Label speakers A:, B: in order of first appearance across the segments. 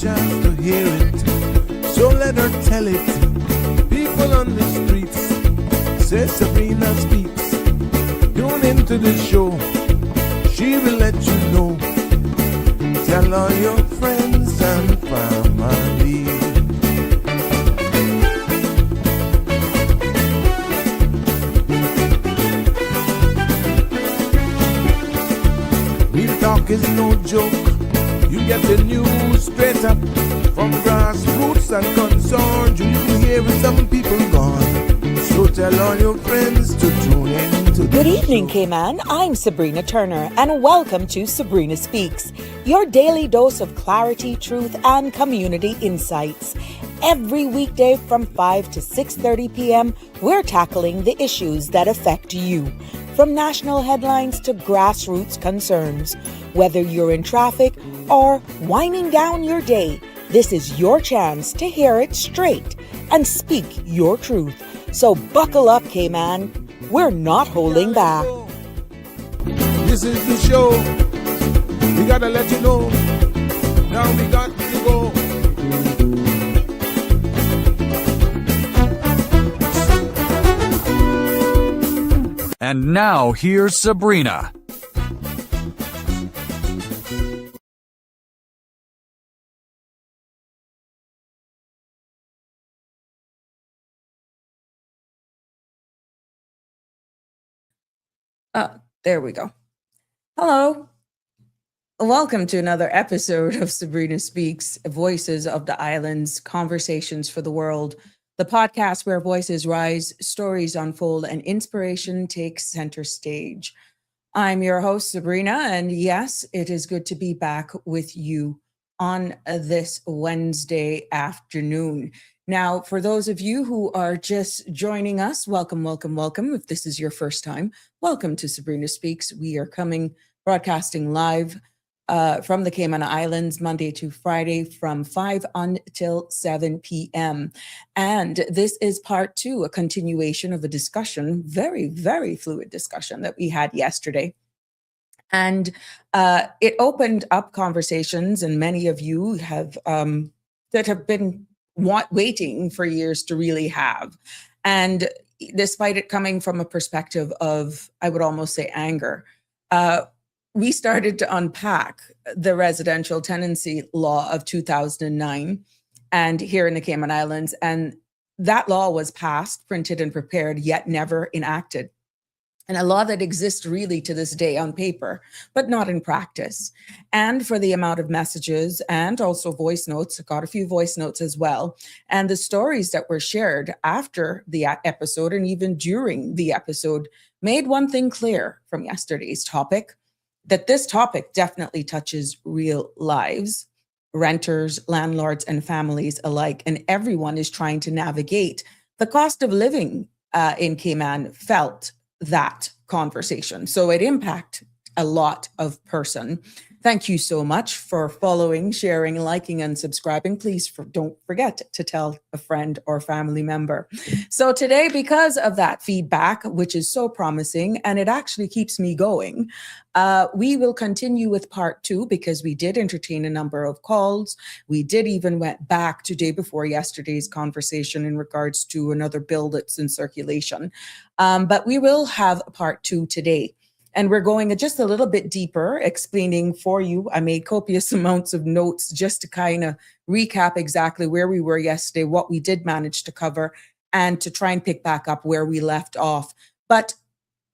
A: chance to hear it, so let her tell it. People on the streets say Sabrina speaks. Tune into the show, she will let you know. Tell all your friends and family. Real talk is no joke. You get the news straight up from grassroots and concerns. You hear some people gone. So tell all your friends to tune in to the
B: Good evening,
A: show.
B: Cayman. I'm Sabrina Turner, and welcome to Sabrina Speaks, your daily dose of clarity, truth, and community insights. Every weekday from 5 to 6:30 p.m., we're tackling the issues that affect you, from national headlines to grassroots concerns. Whether you're in traffic or winding down your day, this is your chance to hear it straight and speak your truth. So buckle up, Cayman. We're not holding back.
A: This is the show. We gotta let you know. Now we got to go.
C: And now here's Sabrina.
B: There we go. Hello. Welcome to another episode of Sabrina Speaks, Voices of the Islands, Conversations for the World, the podcast where voices rise, stories unfold, and inspiration takes center stage. I'm your host, Sabrina, and yes, it is good to be back with you on this Wednesday afternoon. Now, for those of you who are just joining us, welcome, welcome, welcome. If this is your first time, welcome to Sabrina Speaks. We are broadcasting live from the Cayman Islands, Monday to Friday from 5 until 7 p.m. And this is part two, a continuation of a discussion, very, very fluid discussion that we had yesterday. And it opened up conversations, and many of you have that have been waiting for years to really have. And despite it coming from a perspective of, I would almost say, anger, we started to unpack the residential tenancy law of 2009 and here in the Cayman Islands. And that law was passed, printed, and prepared, yet never enacted. And a law that exists really to this day on paper, but not in practice. And for the amount of messages and also voice notes, I got a few voice notes as well, and the stories that were shared after the episode and even during the episode made one thing clear from yesterday's topic, that this topic definitely touches real lives, renters, landlords, and families alike. And everyone is trying to navigate the cost of living in Cayman felt that conversation. So it impacted a lot of person. Thank you so much for following, sharing, liking, and subscribing. Please don't forget to tell a friend or family member. So today, because of that feedback, which is so promising, and it actually keeps me going, we will continue with part two because we did entertain a number of calls. We did even went back to day before yesterday's conversation in regards to another bill that's in circulation. But we will have part two today. And we're going just a little bit deeper, explaining for you. I made copious amounts of notes just to kind of recap exactly where we were yesterday, what we did manage to cover, and to try and pick back up where we left off. But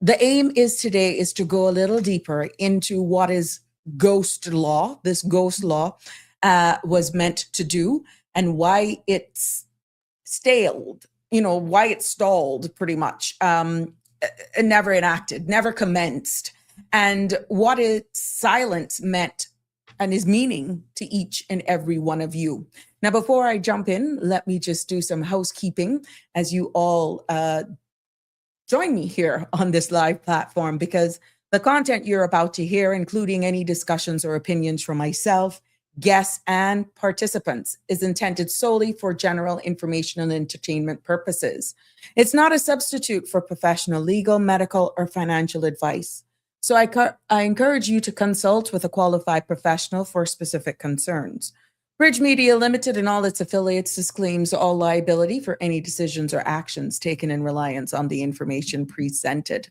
B: the aim today is to go a little deeper into what is ghost law, this ghost law was meant to do, and why it's staled, why it stalled pretty much. Never enacted, never commenced, and what its silence meant and is meaning to each and every one of you. Now, before I jump in, let me just do some housekeeping as you all join me here on this live platform, because the content you're about to hear, including any discussions or opinions from myself, guests, and participants, is intended solely for general information and entertainment purposes. It's not a substitute for professional legal, medical, or financial advice. So I encourage you to consult with a qualified professional for specific concerns. Bridge Media Limited and all its affiliates disclaims all liability for any decisions or actions taken in reliance on the information presented.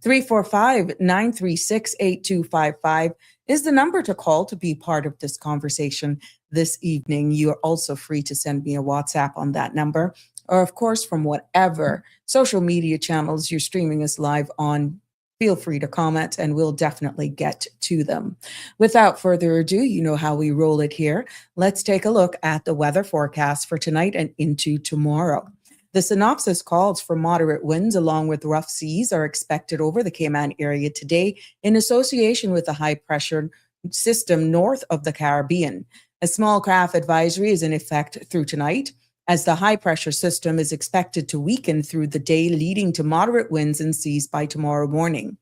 B: 345-936-8255 is the number to call to be part of this conversation this evening. You are also free to send me a WhatsApp on that number, or of course, from whatever social media channels you're streaming us live on. Feel free to comment and we'll definitely get to them. Without further ado, you know how we roll it here. Let's take a look at the weather forecast for tonight and into tomorrow. The synopsis calls for moderate winds along with rough seas are expected over the Cayman area today in association with a high pressure system north of the Caribbean. A small craft advisory is in effect through tonight, as the high pressure system is expected to weaken through the day, leading to moderate winds and seas by tomorrow morning.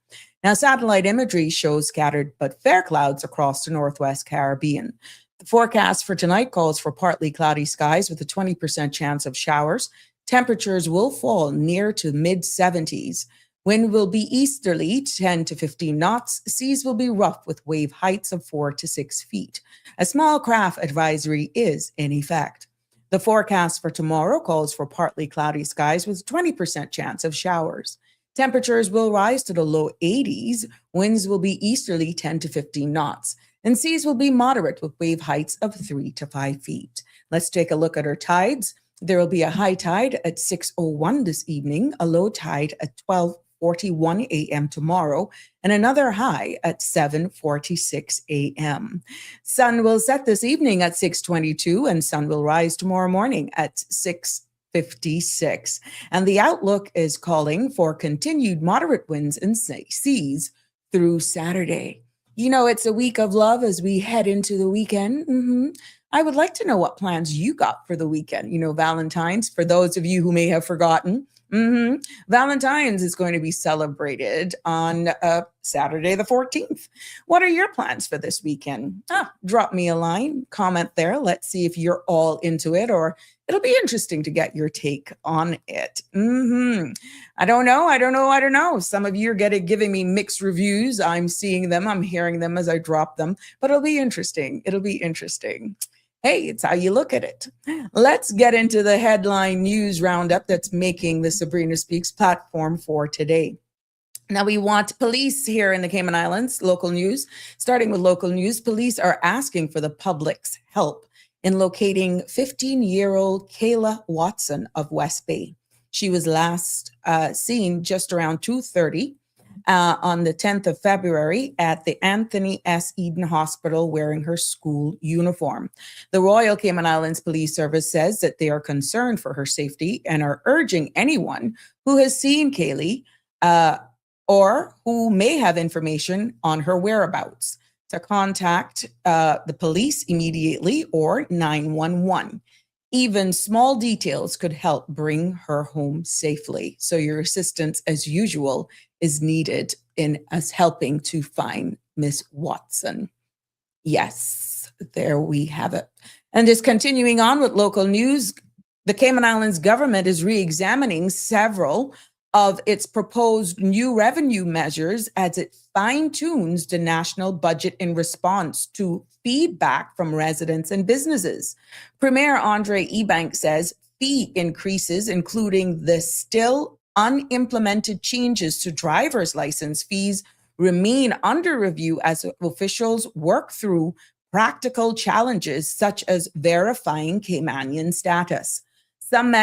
B: Now, satellite imagery shows scattered but fair clouds across the northwest Caribbean. The forecast for tonight calls for partly cloudy skies with a 20% chance of showers. Temperatures will fall near to mid-70s. Wind will be easterly, 10 to 15 knots. Seas will be rough with wave heights of 4 to 6 feet. A small craft advisory is in effect. The forecast for tomorrow calls for partly cloudy skies with a 20% chance of showers. Temperatures will rise to the low 80s. Winds will be easterly, 10 to 15 knots. And seas will be moderate with wave heights of 3 to 5 feet. Let's take a look at our tides. There will be a high tide at 6:01 this evening, a low tide at 12:41 a.m. tomorrow, and another high at 7:46 a.m. Sun will set this evening at 6:22, and sun will rise tomorrow morning at 6:56. And the outlook is calling for continued moderate winds and seas through Saturday. You know, it's a week of love as we head into the weekend. I would like to know what plans you got for the weekend. You know, Valentine's, for those of you who may have forgotten. Valentine's is going to be celebrated on Saturday the 14th. What are your plans for this weekend? Drop me a line, comment there. Let's see if you're all into it, or it'll be interesting to get your take on it. I don't know. Some of you are giving me mixed reviews. I'm seeing them. I'm hearing them as I drop them, but it'll be interesting. Hey, it's how you look at it. Let's get into the headline news roundup that's making the Sabrina Speaks platform for today. Now, we want police here in the Cayman Islands, local news. Starting with local news, police are asking for the public's help in locating 15-year-old Kayla Watson of West Bay. She was last seen just around 2:30 on the 10th of February at the Anthony S. Eden Hospital wearing her school uniform. The Royal Cayman Islands Police Service says that they are concerned for her safety and are urging anyone who has seen Kaylee or who may have information on her whereabouts to contact the police immediately or 911. Even small details could help bring her home safely. So your assistance, as usual, is needed in us helping to find Miss Watson. Yes, there we have it. And just continuing on with local news, the Cayman Islands government is re-examining several of its proposed new revenue measures as it fine-tunes the national budget in response to feedback from residents and businesses. Premier Andre Ebank says fee increases, including the still unimplemented changes to driver's license fees, remain under review as officials work through practical challenges such as verifying Caymanian status. Some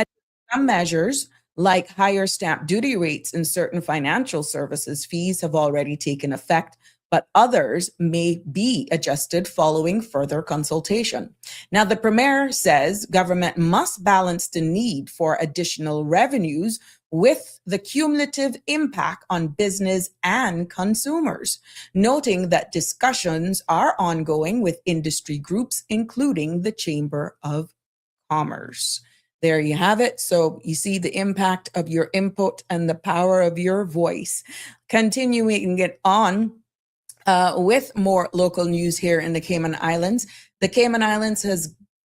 B: measures like higher stamp duty rates in certain financial services fees have already taken effect, but others may be adjusted following further consultation. Now, the Premier says government must balance the need for additional revenues with the cumulative impact on business and consumers, noting that discussions are ongoing with industry groups, including the Chamber of Commerce. There you have it. So you see the impact of your input and the power of your voice. Continuing it on with more local news here in the Cayman Islands. The Cayman Islands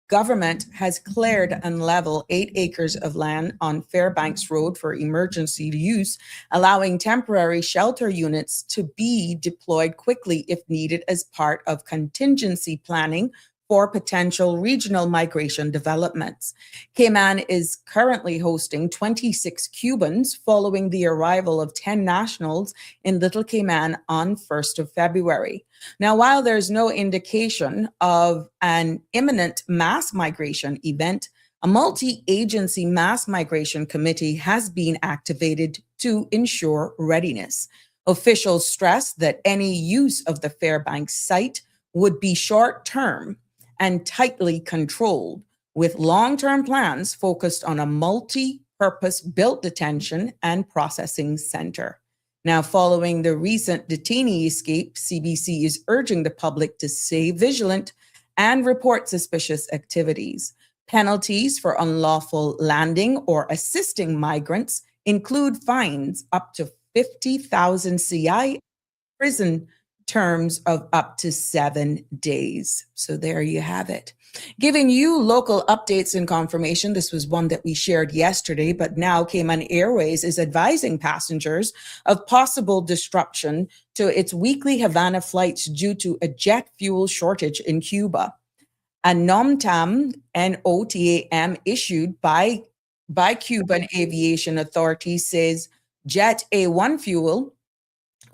B: government has cleared and leveled 8 acres of land on Fairbanks Road for emergency use, allowing temporary shelter units to be deployed quickly if needed as part of contingency planning for potential regional migration developments. Cayman is currently hosting 26 Cubans following the arrival of 10 nationals in Little Cayman on 1st of February. Now, while there's no indication of an imminent mass migration event, a multi-agency mass migration committee has been activated to ensure readiness. Officials stress that any use of the Fairbanks site would be short-term and tightly controlled, with long-term plans focused on a multi-purpose built detention and processing center. Now, following the recent detainee escape, CBC is urging the public to stay vigilant and report suspicious activities. Penalties for unlawful landing or assisting migrants include fines up to 50,000 CI, prison terms of up to 7 days. So there you have it. Giving you local updates and confirmation. This was one that we shared yesterday, but now Cayman Airways is advising passengers of possible disruption to its weekly Havana flights due to a jet fuel shortage in Cuba. A NOMTAM, N-O-T-A-M, issued by Cuban Aviation Authority says Jet A1 fuel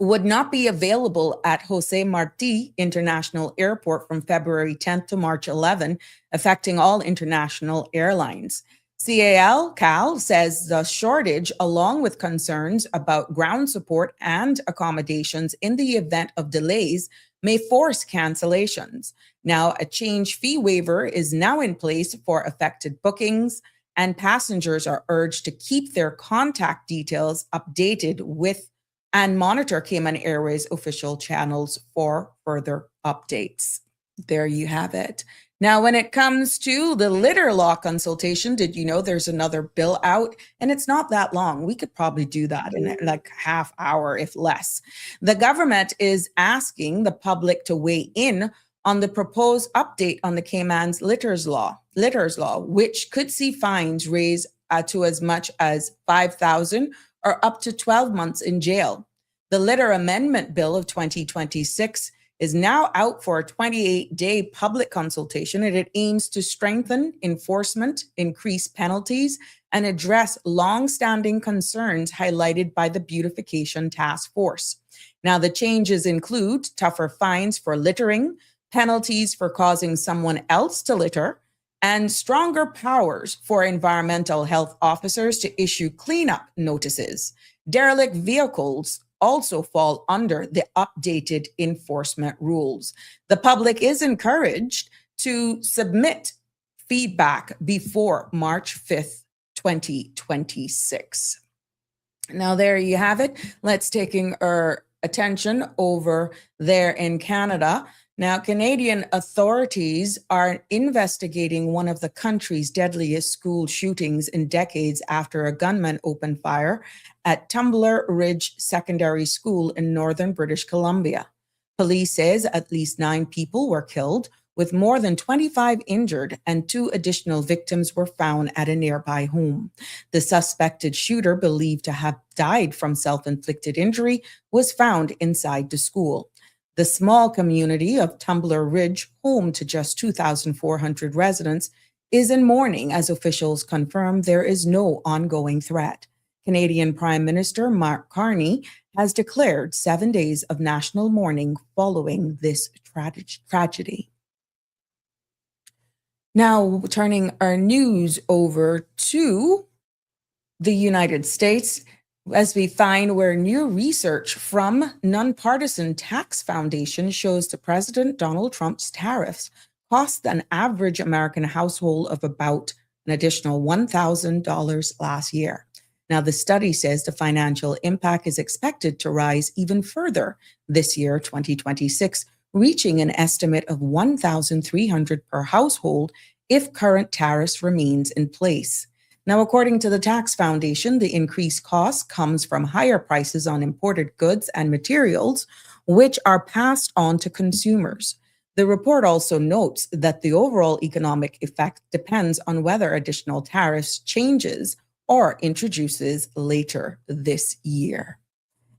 B: would not be available at Jose Marti International Airport from February 10th to March 11, affecting all international airlines. CAL says the shortage, along with concerns about ground support and accommodations in the event of delays, may force cancellations. Now, a change fee waiver is now in place for affected bookings, and passengers are urged to keep their contact details updated with and monitor Cayman Airways official channels for further updates. There you have it. Now, when it comes to the litter law consultation, did you know there's another bill out? And it's not that long. We could probably do that in like half hour, if less. The government is asking the public to weigh in on the proposed update on the Cayman's litters law, which could see fines raised to as much as $5,000 or up to 12 months in jail. The Litter Amendment Bill of 2026 is now out for a 28-day public consultation, and it aims to strengthen enforcement, increase penalties, and address long-standing concerns highlighted by the Beautification Task Force. Now, the changes include tougher fines for littering, penalties for causing someone else to litter, and stronger powers for environmental health officers to issue cleanup notices. Derelict vehicles also fall under the updated enforcement rules. The public is encouraged to submit feedback before March 5th, 2026. Now, there you have it. Let's taking our attention over there in Canada. Now, Canadian authorities are investigating one of the country's deadliest school shootings in decades after a gunman opened fire at Tumbler Ridge Secondary School in northern British Columbia. Police says at least 9 people were killed, with more than 25 injured, and 2 additional victims were found at a nearby home. The suspected shooter, believed to have died from self-inflicted injury, was found inside the school. The small community of Tumbler Ridge, home to just 2,400 residents, is in mourning as officials confirm there is no ongoing threat. Canadian Prime Minister Mark Carney has declared 7 days of national mourning following this tragedy. Now, turning our news over to the United States, as we find where new research from Nonpartisan Tax Foundation shows the President Donald Trump's tariffs cost an average American household of about an additional $1,000 last year. Now, the study says the financial impact is expected to rise even further this year, 2026, reaching an estimate of $1,300 per household if current tariffs remains in place. Now, according to the Tax Foundation, the increased cost comes from higher prices on imported goods and materials, which are passed on to consumers. The report also notes that the overall economic effect depends on whether additional tariffs changes or introduces later this year.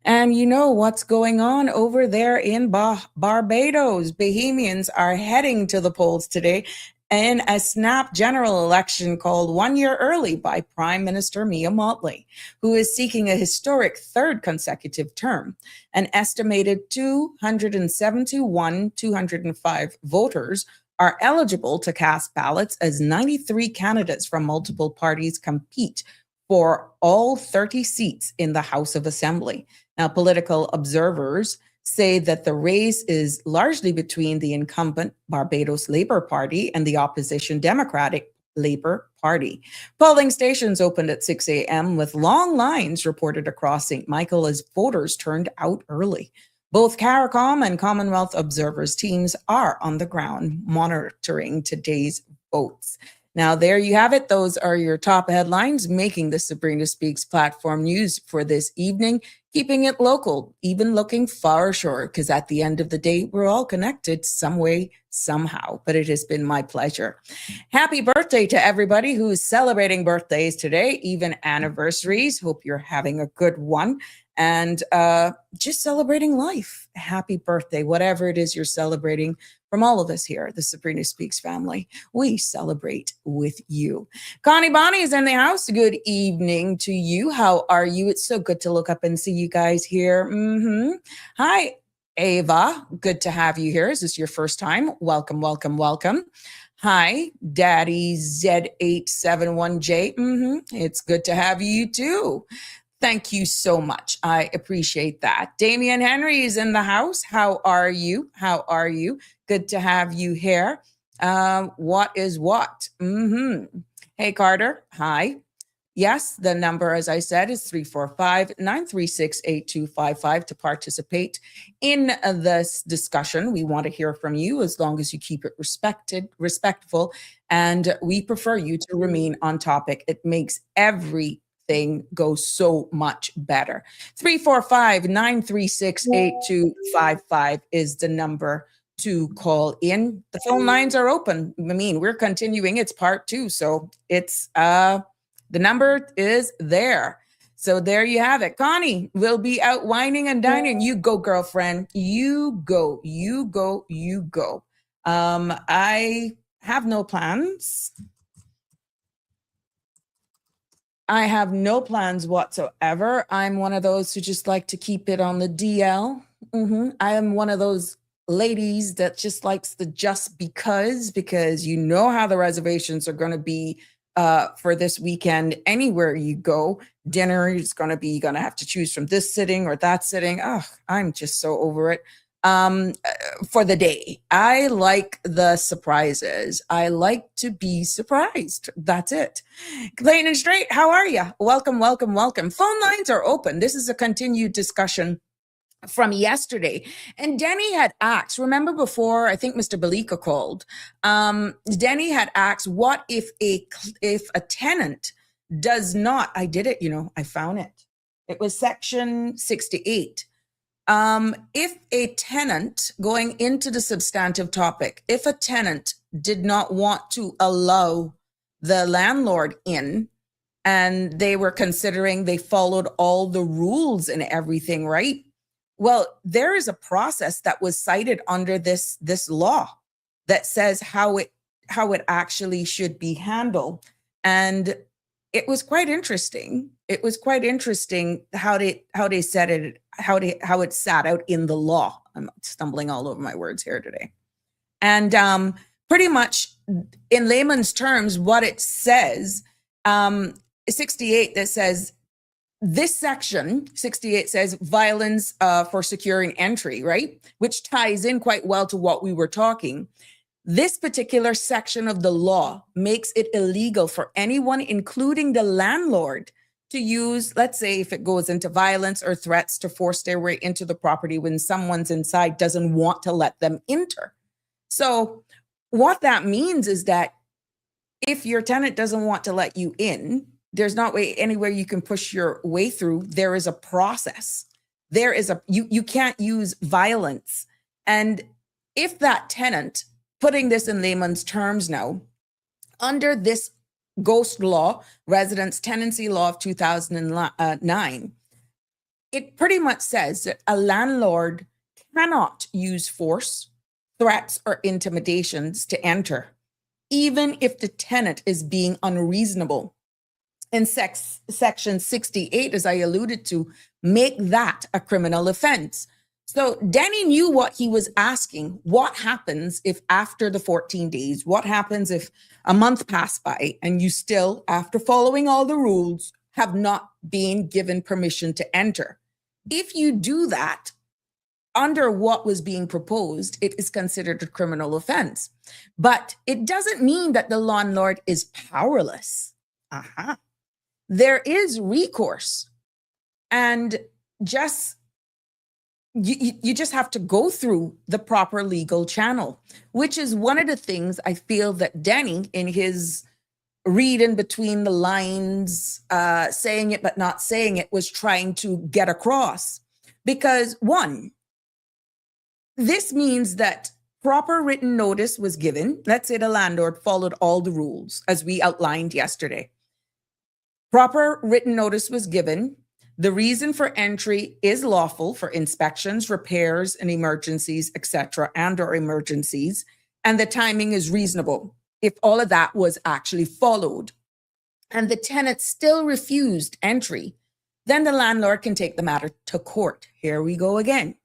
B: And you know what's going on over there in Barbados. Bahamians are heading to the polls today in a snap general election called 1 year early by Prime Minister Mia Mottley, who is seeking a historic third consecutive term. An estimated 205 voters are eligible to cast ballots as 93 candidates from multiple parties compete for all 30 seats in the House of Assembly. Now, political observers say that the race is largely between the incumbent Barbados Labour Party and the opposition Democratic Labour Party. Polling stations opened at 6 a.m. with long lines reported across St. Michael as voters turned out early. Both CARICOM and Commonwealth Observers teams are on the ground monitoring today's votes. Now, there you have it. Those are your top headlines making the Sabrina Speaks platform news for this evening, keeping it local, even looking far ashore, because at the end of the day, we're all connected some way, somehow. But it has been my pleasure. Happy birthday to everybody who's celebrating birthdays today, even anniversaries. Hope you're having a good one. And just celebrating life. Happy birthday, whatever it is you're celebrating. From all of us here, the Sabrina Speaks family, we celebrate with you. Connie Bonnie is in the house. Good evening to you. How are you? It's so good to look up and see you guys here. Hi, Ava. Good to have you here. Is this your first time? Welcome, welcome, welcome. Hi, Daddy Z871J. It's good to have you too. Thank you so much. I appreciate that. Damian Henry is in the house. How are you? How are you? Good to have you here. What is what? Hey, Carter. Hi. Yes, the number, as I said, is 345-936-8255 to participate in this discussion. We want to hear from you as long as you keep it respectful, and we prefer you to remain on topic. It makes everything go so much better. 345-936-8255 is the number to call in. The phone lines are open. I mean, we're continuing. It's part 2. So it's the number is there. So there you have it. Connie will be out whining and dining. You go, girlfriend. You go, you go, you go. I have no plans. I have no plans whatsoever. I'm one of those who just like to keep it on the DL. I am one of those ladies that just likes the just because you know how the reservations are going to be for this weekend. Anywhere you go, dinner is going to be, you're going to have to choose from this sitting or that sitting. Oh, I'm just so over it. For the day, I like the surprises. I like to be surprised. That's it. Clayton and Straight, how are you? Welcome, welcome, welcome. Phone lines are open. This is a continued discussion from yesterday. And Denny had asked, remember before, I think Mr. Balika called, Denny had asked, what if a tenant does not, I did it, I found it. It was section 68. If a tenant, going into the substantive topic, if a tenant did not want to allow the landlord in, and they were considering they followed all the rules and everything, right? Well, there is a process that was cited under this law that says how it actually should be handled. And it was quite interesting. It was quite interesting how it sat out in the law. I'm stumbling all over my words here today. And pretty much in layman's terms, what it says, 68 that says, this section 68 says violence for securing entry, right? Which ties in quite well to what we were talking. This particular section of the law makes it illegal for anyone, including the landlord, to use, let's say, if it goes into violence or threats to force their way into the property when someone's inside doesn't want to let them enter. So what that means is that if your tenant doesn't want to let you in, there's not anywhere you can push your way through. There is a process. There is you can't use violence. And if that tenant, putting this in layman's terms now, under this ghost law, residence tenancy law of 2009, it pretty much says that a landlord cannot use force, threats, or intimidations to enter, even if the tenant is being unreasonable. And section 68, as I alluded to, make that a criminal offense. So Danny knew what he was asking. What happens if after the 14 days, what happens if a month passed by and you still, after following all the rules, have not been given permission to enter? If you do that, under what was being proposed, it is considered a criminal offense. But it doesn't mean that the landlord is powerless. There is recourse, and you just have to go through the proper legal channel, which is one of the things I feel that Danny, in his reading between the lines, saying it but not saying it, was trying to get across. Because one, this means that proper written notice was given. Let's say the landlord followed all the rules as we outlined yesterday. Proper written notice was given. The reason for entry is lawful for inspections, repairs, and emergencies, etc., and/or emergencies, and the timing is reasonable if all of that was actually followed, and the tenant still refused entry, then the landlord can take the matter to court. Here we go again.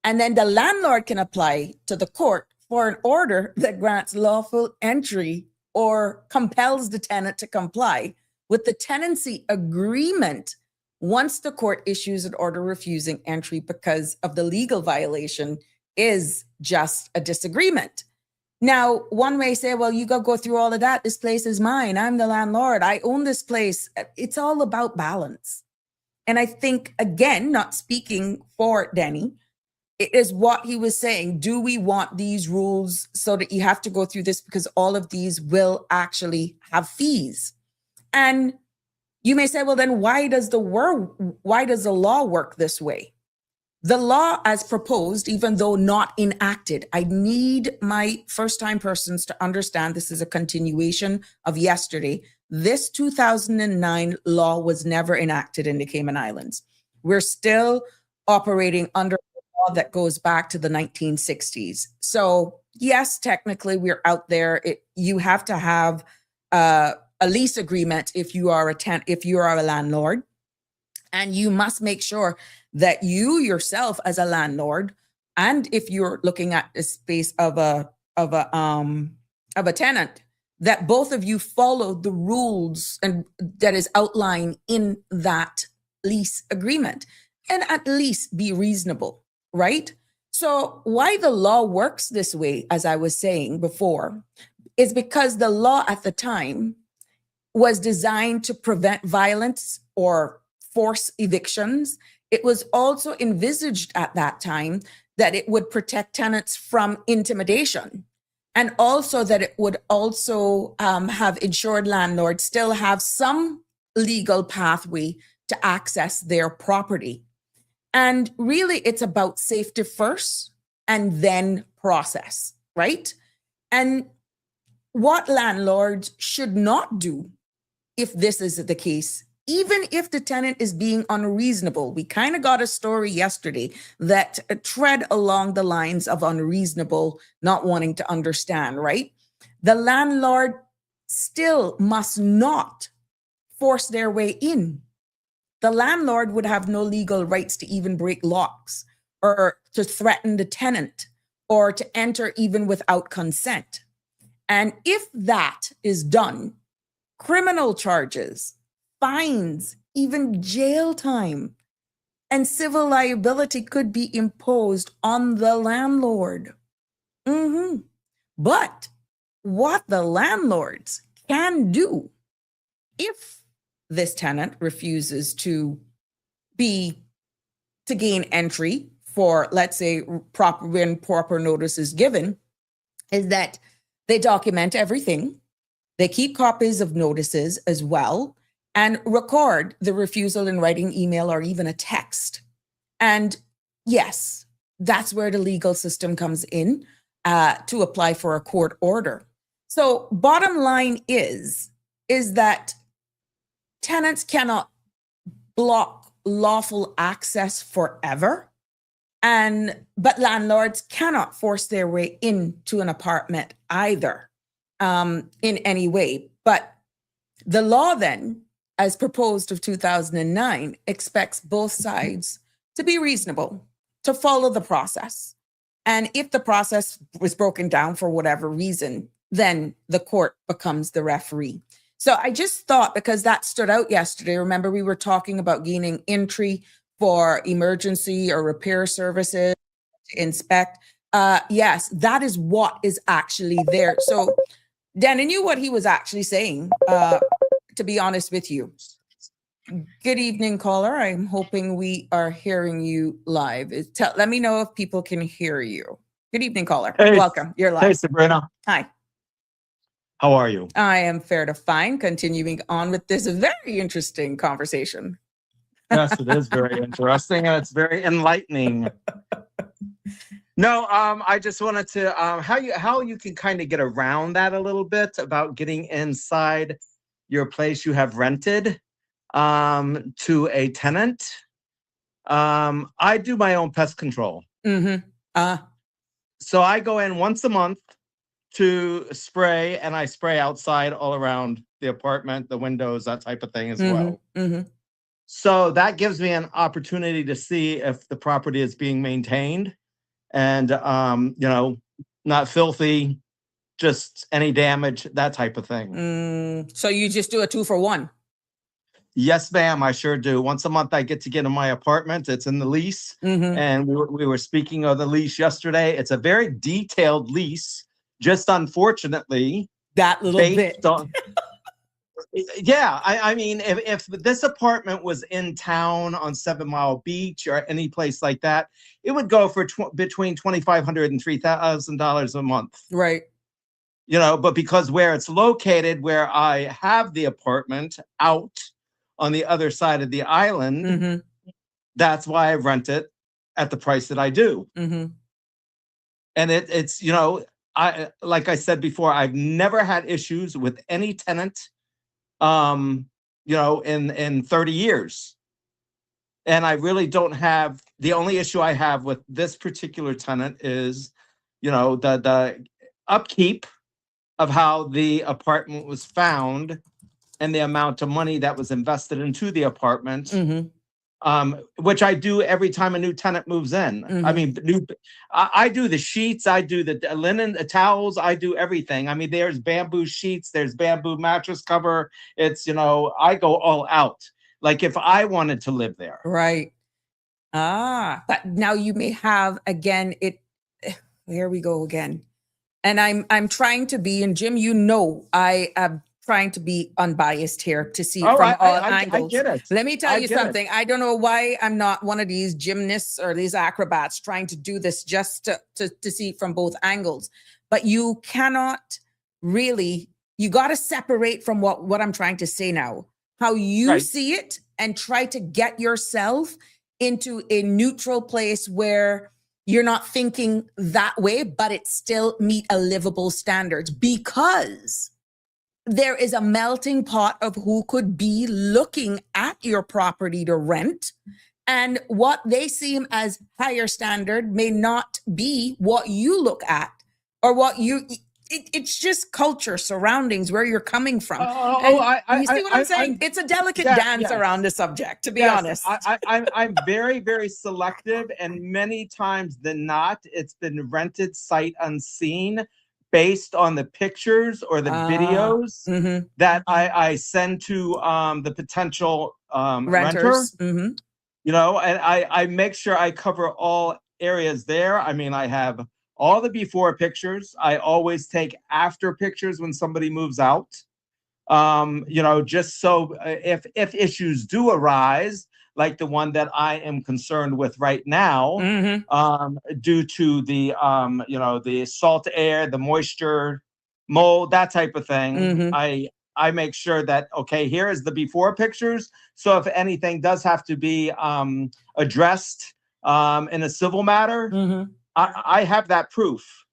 B: And then the landlord can apply to the court for an order that grants lawful entry or compels the tenant to comply with the tenancy agreement once the court issues an order refusing entry because of the legal violation is just a disagreement. Now, one may say, well, you got to go through all of that. This place is mine. I'm the landlord. I own this place. It's all about balance. And I think, again, not speaking for Danny, it is what he was saying. Do we want these rules so that you have to go through this because all of these will actually have fees? And you may say, well, then why does the law work this way? The law as proposed, even though not enacted, I need my first-time persons to understand this is a continuation of yesterday. This 2009 law was never enacted in the Cayman Islands. We're still operating under a law that goes back to the 1960s. So yes, technically we're out there. You have to have a lease agreement if you are a landlord, and you must make sure that you yourself as a landlord, and if you're looking at the space of a tenant, that both of you follow the rules and that is outlined in that lease agreement, and at least be reasonable, right? So why the law works this way, as I was saying before, is because the law at the time was designed to prevent violence or force evictions. It was also envisaged at that time that it would protect tenants from intimidation, and also that it would also have insured landlords still have some legal pathway to access their property. And really, it's about safety first and then process, right? And what landlords should not do if this is the case, even if the tenant is being unreasonable. We kind of got a story yesterday that tread along the lines of unreasonable, not wanting to understand, right? The landlord still must not force their way in. The landlord would have no legal rights to even break locks or to threaten the tenant or to enter even without consent. And if that is done, criminal charges, fines, even jail time, and civil liability could be imposed on the landlord. But what the landlords can do if this tenant refuses to gain entry for, let's say, when proper notice is given, is that they document everything. They keep copies of notices as well, and record the refusal in writing, email, or even a text. And yes, that's where the legal system comes in to apply for a court order. So bottom line is that tenants cannot block lawful access forever. But landlords cannot force their way into an apartment either, in any way. But the law then, as proposed of 2009, expects both sides to be reasonable, to follow the process. And if the process was broken down for whatever reason, then the court becomes the referee. So I just thought, because that stood out yesterday, remember we were talking about gaining entry for emergency or repair services to inspect. Yes, that is what is actually there. So Dan, I knew what he was actually saying, to be honest with you. Good evening, caller. I'm hoping we are hearing you live. Let me know if people can hear you. Good evening, caller.
D: Hey,
B: welcome. You're live.
D: Hey, Sabrina.
B: Hi.
D: How are you?
B: I am fair to fine. Continuing on with this very interesting conversation.
D: Yes, it is very interesting and it's very enlightening. No, I just wanted to how you can kind of get around that a little bit about getting inside your place you have rented to a tenant. I do my own pest control.
B: Mm-hmm.
D: So I go in once a month to spray, and I spray outside all around the apartment, the windows, that type of thing as well.
B: Mm-hmm.
D: So that gives me an opportunity to see if the property is being maintained and, not filthy, just any damage, that type of thing.
B: So you just do a 2-for-1?
D: Yes, ma'am, I sure do. Once a month, I get to get in my apartment. It's in the lease.
B: Mm-hmm.
D: And we were speaking of the lease yesterday. It's a very detailed lease, just unfortunately.
B: That little bit.
D: Yeah, I mean, if this apartment was in town on 7 Mile Beach or any place like that, it would go for between $2,500 and $3,000 a month.
B: Right.
D: But because where it's located, where I have the apartment out on the other side of the island,
B: Mm-hmm.
D: that's why I rent it at the price that I do.
B: Mm-hmm.
D: And it's like I said before, I've never had issues with any tenant in 30 years. And I really don't have, the only issue I have with this particular tenant is, the upkeep of how the apartment was found and the amount of money that was invested into the apartment.
B: Mm-hmm.
D: Which I do every time a new tenant moves in.
B: Mm-hmm.
D: I mean, I do the sheets, I do the linen, the towels, I do everything. I mean, there's bamboo sheets, there's bamboo mattress cover. It's, I go all out. Like if I wanted to live there.
B: Right. But now you may have, again, here we go again. And I'm trying to be, and Jim, I am trying to be unbiased here to see from all angles.
D: I get it.
B: Let me tell you something. I don't know why I'm not one of these gymnasts or these acrobats trying to do this just to see from both angles. But you cannot really, you got to separate from what I'm trying to say now, how you see it, and try to get yourself into a neutral place where you're not thinking that way, but it still meet a livable standards, because there is a melting pot of who could be looking at your property to rent, and what they seem as higher standard may not be what you look at or what it's just culture, surroundings, where you're coming from. You see what I'm saying? It's a delicate dance around the subject, to be honest.
D: I'm very, very selective, and many times than not, it's been rented sight unseen, based on the pictures or the videos that I send to the potential
B: renters.
D: Renter. And I make sure I cover all areas there. I mean, I have all the before pictures. I always take after pictures when somebody moves out. Just so if issues do arise, like the one that I am concerned with right now, due to the the salt air, the moisture, mold, that type of thing, I make sure that, okay, here is the before pictures. So if anything does have to be addressed in a civil matter, I have that proof.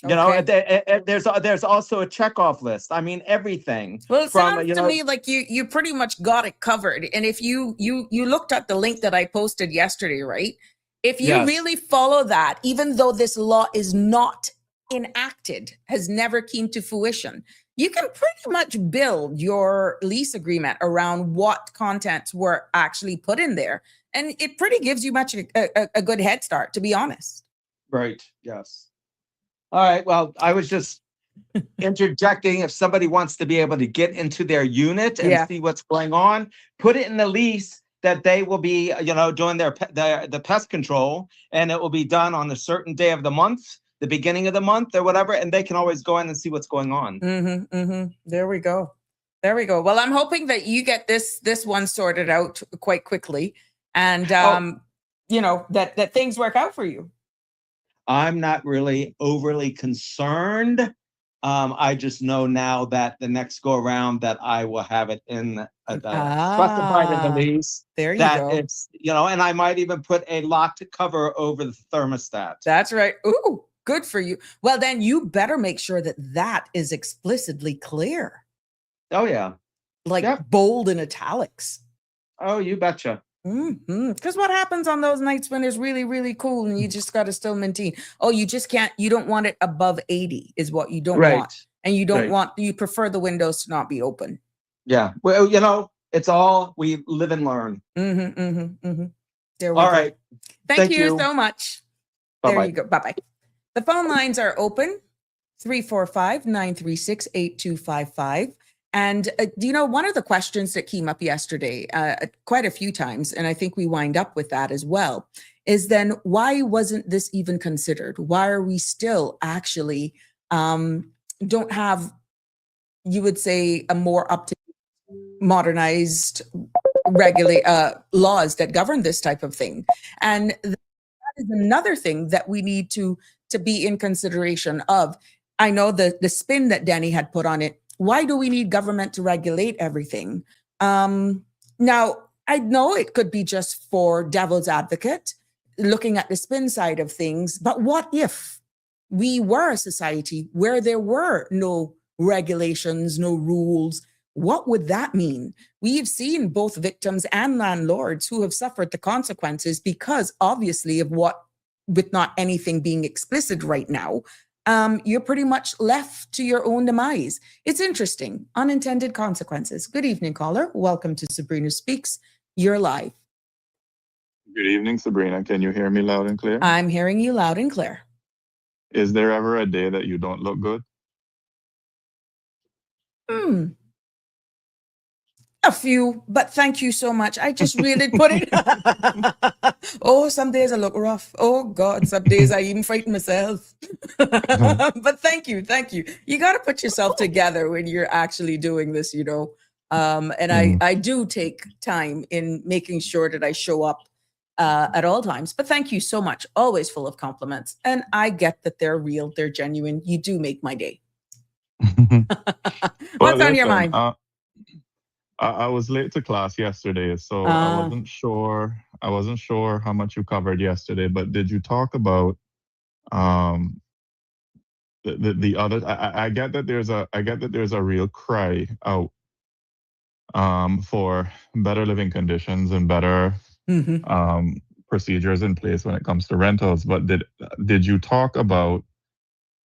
D: You know,
B: Okay.
D: there's also a checkoff list. I mean, everything
B: Well, it
D: from,
B: sounds
D: you
B: to
D: know,
B: me like you pretty much got it covered. And if you looked at the link that I posted yesterday, right? If you
D: yes,
B: really follow that, even though this law is not enacted, has never came to fruition, you can pretty much build your lease agreement around what contents were actually put in there. And it pretty gives you much a good head start, to be honest.
D: right, yes. All right. Well, I was just interjecting. If somebody wants to be able to get into their unit and
B: Yeah.
D: see what's going on, put it in the lease that they will be, you know, doing the pest control, and it will be done on a certain day of the month, the beginning of the month or whatever, and they can always go in and see what's going on.
B: Mm-hmm, mm-hmm. There we go. There we go. Well, I'm hoping that you get this one sorted out quite quickly, and
D: Oh,
B: you know that things work out for you.
D: I'm not really overly concerned. I just know now that the next go around that I will have it in specified in the
B: Ah,
D: lease
B: there you
D: that
B: go.
D: it's, you know, and I might even put a locked cover over the thermostat.
B: That's right. Ooh, good for you. Well, then you better make sure that that is explicitly clear,
D: Oh yeah.
B: like
D: Yep.
B: bold in italics.
D: Oh, you betcha.
B: Because what happens on those nights when it's really, really cool and you just got to still maintain? Oh, you just can't, you don't want it above 80 is what you don't
D: Right.
B: want. And you don't
D: Right.
B: want, you prefer the windows to not be open.
D: Yeah. Well, you know, it's all we live and learn.
B: There we
D: All
B: go.
D: right.
B: Thank
D: Thank
B: you
D: you.
B: so much.
D: Bye
B: There you
D: bye.
B: go. Bye bye. The phone lines are open 345-936-8255. And do you know, one of the questions that came up yesterday, quite a few times, and I think we wind up with that as well, is then why wasn't this even considered? Why are we still actually don't have, you would say, a more up to modernized regulate laws that govern this type of thing? And that is another thing that we need to be in consideration of. I know the spin that Danny had put on it. Why do we need government to regulate everything? Now, I know it could be just for devil's advocate, looking at the spin side of things, but what if we were a society where there were no regulations, no rules? What would that mean? We've seen both victims and landlords who have suffered the consequences because, obviously, of what, with not anything being explicit right now, you're pretty much left to your own demise. It's interesting. Unintended consequences. Good evening, caller. Welcome to Sabrina Speaks. You're live.
E: Good evening, Sabrina. Can you hear me loud and clear?
B: I'm hearing you loud and clear.
E: Is there ever a day that you don't look good?
B: A few, but thank you so much. I just really put it. Oh, some days I look rough. Oh God, some days I even frighten myself. But thank you, thank you. You got to put yourself together when you're actually doing this, you know. And I do take time in making sure that I show up at all times. But thank you so much. Always full of compliments, and I get that they're real, they're genuine. You do make my day. What's on your mind?
E: I was late to class yesterday, so I wasn't sure. I wasn't sure how much you covered yesterday. But did you talk about the other? I get that there's a real cry out for better living conditions and better procedures in place when it comes to rentals. But did you talk about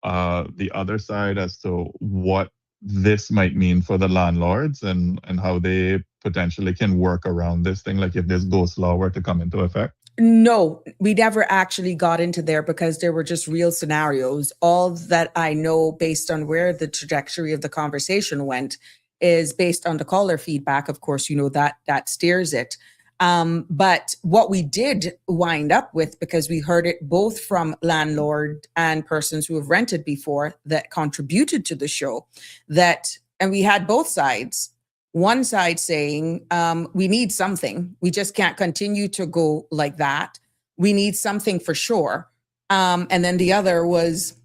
E: the other side as to what this might mean for the landlords and how they potentially can work around this thing, like if this ghost law were to come into effect?
B: No, we never actually got into there because there were just real scenarios. All that I know based on where the trajectory of the conversation went is based on the caller feedback. Of course, you know, that steers it. But what we did wind up with, because we heard it both from landlord and persons who have rented before that contributed to the show, and we had both sides. One side saying, we need something. We just can't continue to go like that. We need something for sure. And then the other was,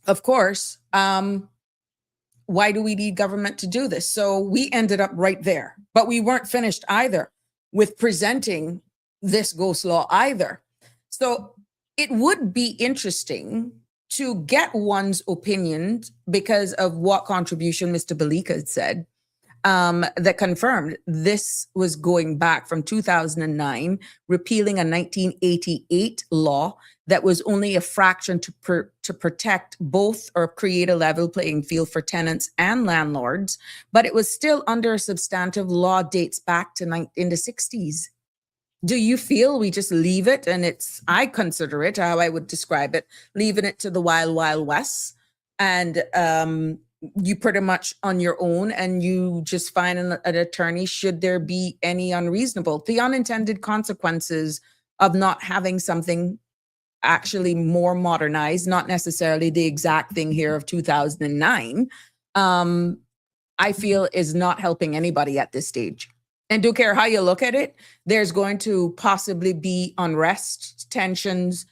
B: of course, why do we need government to do this? So we ended up right there, but we weren't finished either with presenting this ghost law either. So it would be interesting to get one's opinion because of what contribution Mr. Balika had said, that confirmed this was going back from 2009, repealing a 1988 law that was only a fraction to protect both or create a level playing field for tenants and landlords, but it was still under a substantive law dates back to in the 60s. Do you feel we just leave it and I consider it, how I would describe it, leaving it to the wild, wild west, and you pretty much on your own, and you just find an attorney should there be any the unintended consequences of not having something actually more modernized, not necessarily the exact thing here of 2009, I feel is not helping anybody at this stage. And don't care how you look at it, there's going to possibly be unrest, tensions,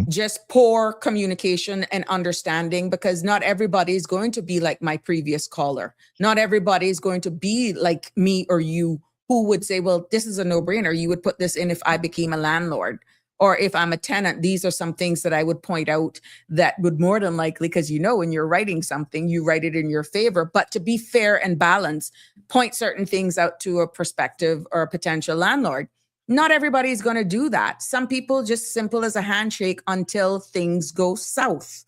B: just poor communication and understanding, because not everybody is going to be like my previous caller. Not everybody is going to be like me or you, who would say, well, this is a no-brainer. You would put this in if I became a landlord. Or if I'm a tenant, these are some things that I would point out that would more than likely, because when you're writing something, you write it in your favor. But to be fair and balanced, point certain things out to a prospective or a potential landlord. Not everybody's going to do that. Some people just simple as a handshake until things go south.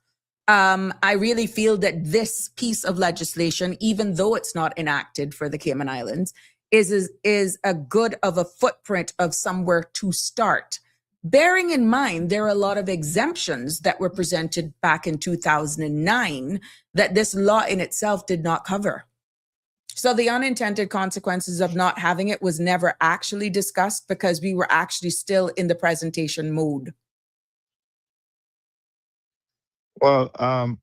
B: I really feel that this piece of legislation, even though it's not enacted for the Cayman Islands, is a good of a footprint of somewhere to start. Bearing in mind, there are a lot of exemptions that were presented back in 2009 that this law in itself did not cover. So the unintended consequences of not having it was never actually discussed because we were actually still in the presentation mode.
E: Well, I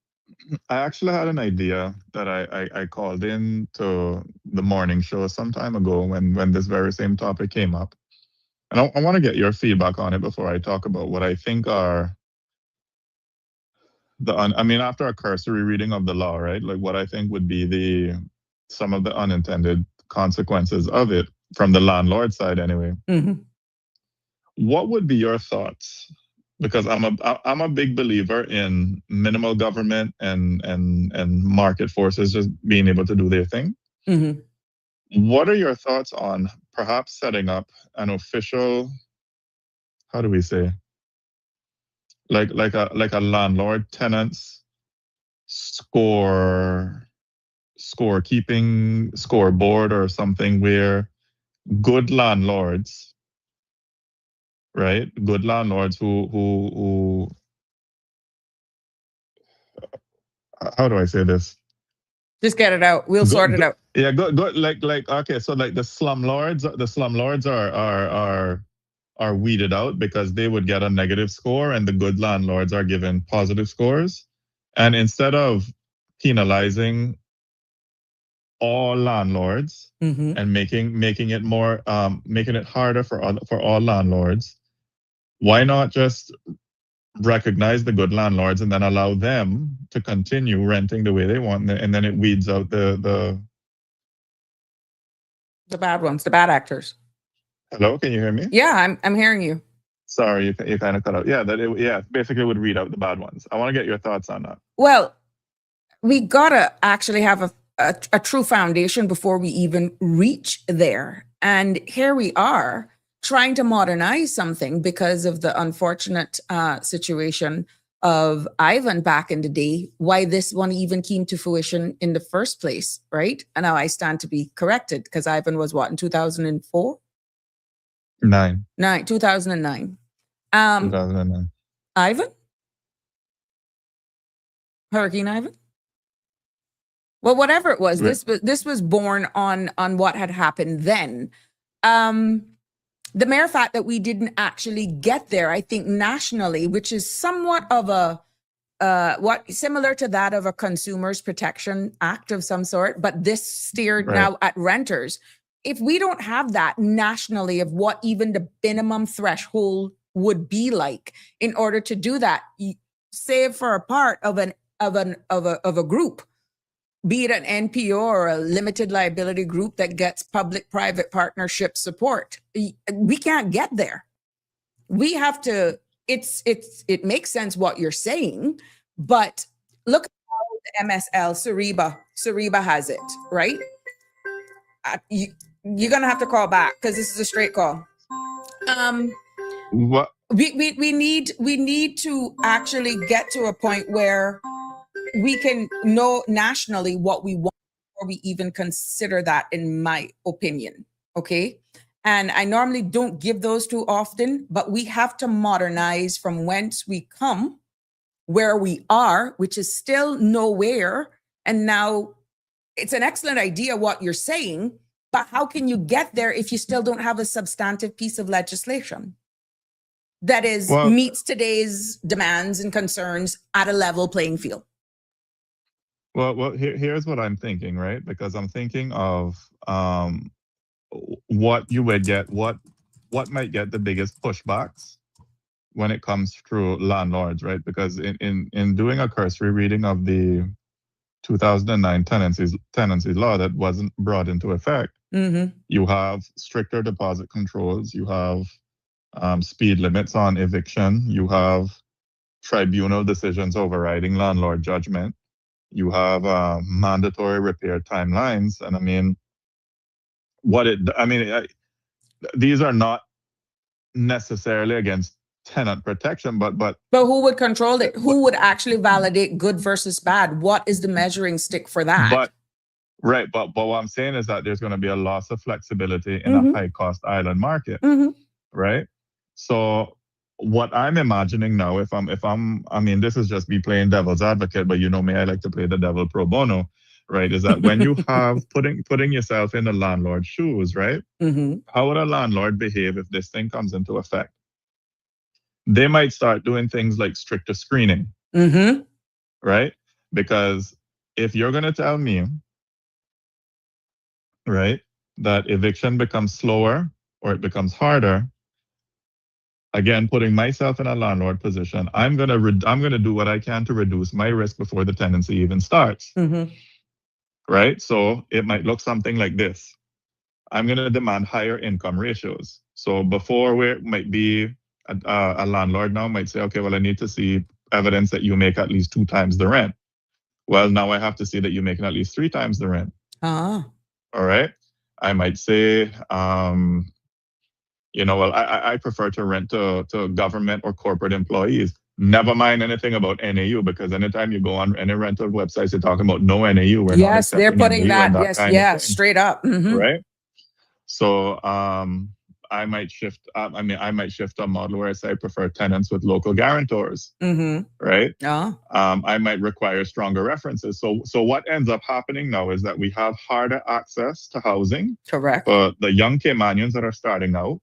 E: actually had an idea that I called in to the morning show some time ago when this very same topic came up. And I want to get your feedback on it before I talk about what I think are after a cursory reading of the law, right? Like what I think would be some of the unintended consequences of it from the landlord side anyway.
B: Mm-hmm.
E: What would be your thoughts? Because I'm a big believer in minimal government and market forces just being able to do their thing.
B: Mm-hmm.
E: What are your thoughts on perhaps setting up an official, how do we say, like a landlord tenants scoreboard or something where good landlords, right? Good landlords who how do I say this?
B: Just get it out. We'll sort it out.
E: Yeah, good. Like okay, so like the slumlords are weeded out because they would get a negative score, and the good landlords are given positive scores. And instead of penalizing all landlords and making it more making it harder for all landlords, why not just recognize the good landlords and then allow them to continue renting the way they want, and then it weeds out the
B: bad ones, the bad actors.
E: Hello, can you hear me?
B: Yeah, I'm hearing you.
E: Sorry, you kind of cut out. Yeah, basically would weed out the bad ones. I want to get your thoughts on that.
B: Well, we gotta actually have a true foundation before we even reach there. And here we are trying to modernize something because of the unfortunate situation of Ivan back in the day, why this one even came to fruition in the first place, right? And now I stand to be corrected because Ivan was what, in 2004? 2009.
E: 2009.
B: Ivan? Hurricane Ivan? Well, whatever it was, this was born on what had happened then. The mere fact that we didn't actually get there, I think nationally, which is somewhat of a similar to that of a Consumers Protection Act of some sort, but this steered now at renters. If we don't have that nationally of what even the minimum threshold would be like in order to do that, save for a part of a group, be it an NPO or a limited liability group that gets public-private partnership support. We can't get there. We have to it makes sense what you're saying, but look at how the MSL Sariba has it, right? You're gonna have to call back because this is a straight call.
E: What?
B: We need to actually get to a point where we can know nationally what we want before we even consider that, in my opinion. Okay. And I normally don't give those too often, but we have to modernize from whence we come, where we are, which is still nowhere. And now it's an excellent idea what you're saying, but how can you get there if you still don't have a substantive piece of legislation that meets today's demands and concerns at a level playing field?
E: Well, here's what I'm thinking, right? Because I'm thinking of what you would get, what might get the biggest pushbacks when it comes to landlords, right? Because in doing a cursory reading of the 2009 tenancies law that wasn't brought into effect, you have stricter deposit controls, you have speed limits on eviction, you have tribunal decisions overriding landlord judgment, you have mandatory repair timelines, and I mean, these are not necessarily against tenant protection, but
B: who would control it? Who would actually validate good versus bad? What is the measuring stick for that?
E: But what I'm saying is that there's going to be a loss of flexibility in a high cost island market, right? So what I'm imagining now, I mean, this is just me playing devil's advocate, but you know me, I like to play the devil pro bono, right? Is that when you have putting yourself in the landlord's shoes, right? How would a landlord behave if this thing comes into effect? They might start doing things like stricter screening, right? Because if you're going to tell me, right, that eviction becomes slower or it becomes harder, again, putting myself in a landlord position, I'm gonna do what I can to reduce my risk before the tenancy even starts, right? So it might look something like this. I'm gonna demand higher income ratios. So before, where it might be a landlord now might say, okay, well, I need to see evidence that you make at least 2 times the rent. Well, now I have to see that you're making at least 3 times the rent. All right. I might say, well, I prefer to rent to government or corporate employees. Never mind anything about NAU, because anytime you go on any rental websites, they're talking about no NAU.
B: Yes, they're putting that. Yes, straight up.
E: Right. So I might shift. I might shift a model where I say I prefer tenants with local guarantors. Right. I might require stronger references. So what ends up happening now is that we have harder access to housing.
B: Correct.
E: For the young Caymanians that are starting out,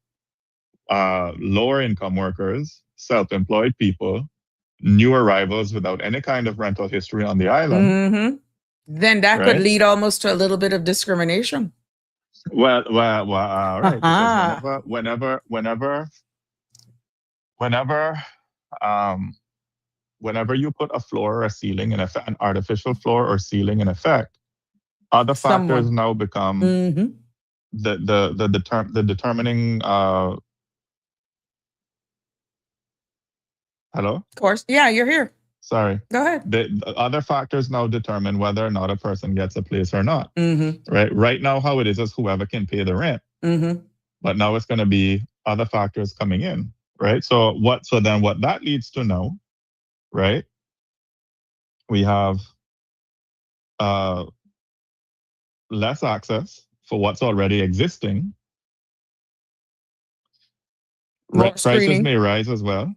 E: lower income workers, self-employed people, new arrivals without any kind of rental history on the island.
B: Then that could lead almost to a little bit of discrimination.
E: Well, right. Because whenever you put a floor or a ceiling in effect, an artificial floor or ceiling in effect, other factors now become the determining. Hello?
B: Of course. Yeah, you're here.
E: Sorry.
B: Go ahead.
E: The other factors now determine whether or not a person gets a place or not. Right. Right now, how it is whoever can pay the rent. But now it's going to be other factors coming in. Right. So then what that leads to now, right? We have less access for what's already existing. Rent prices may rise as well.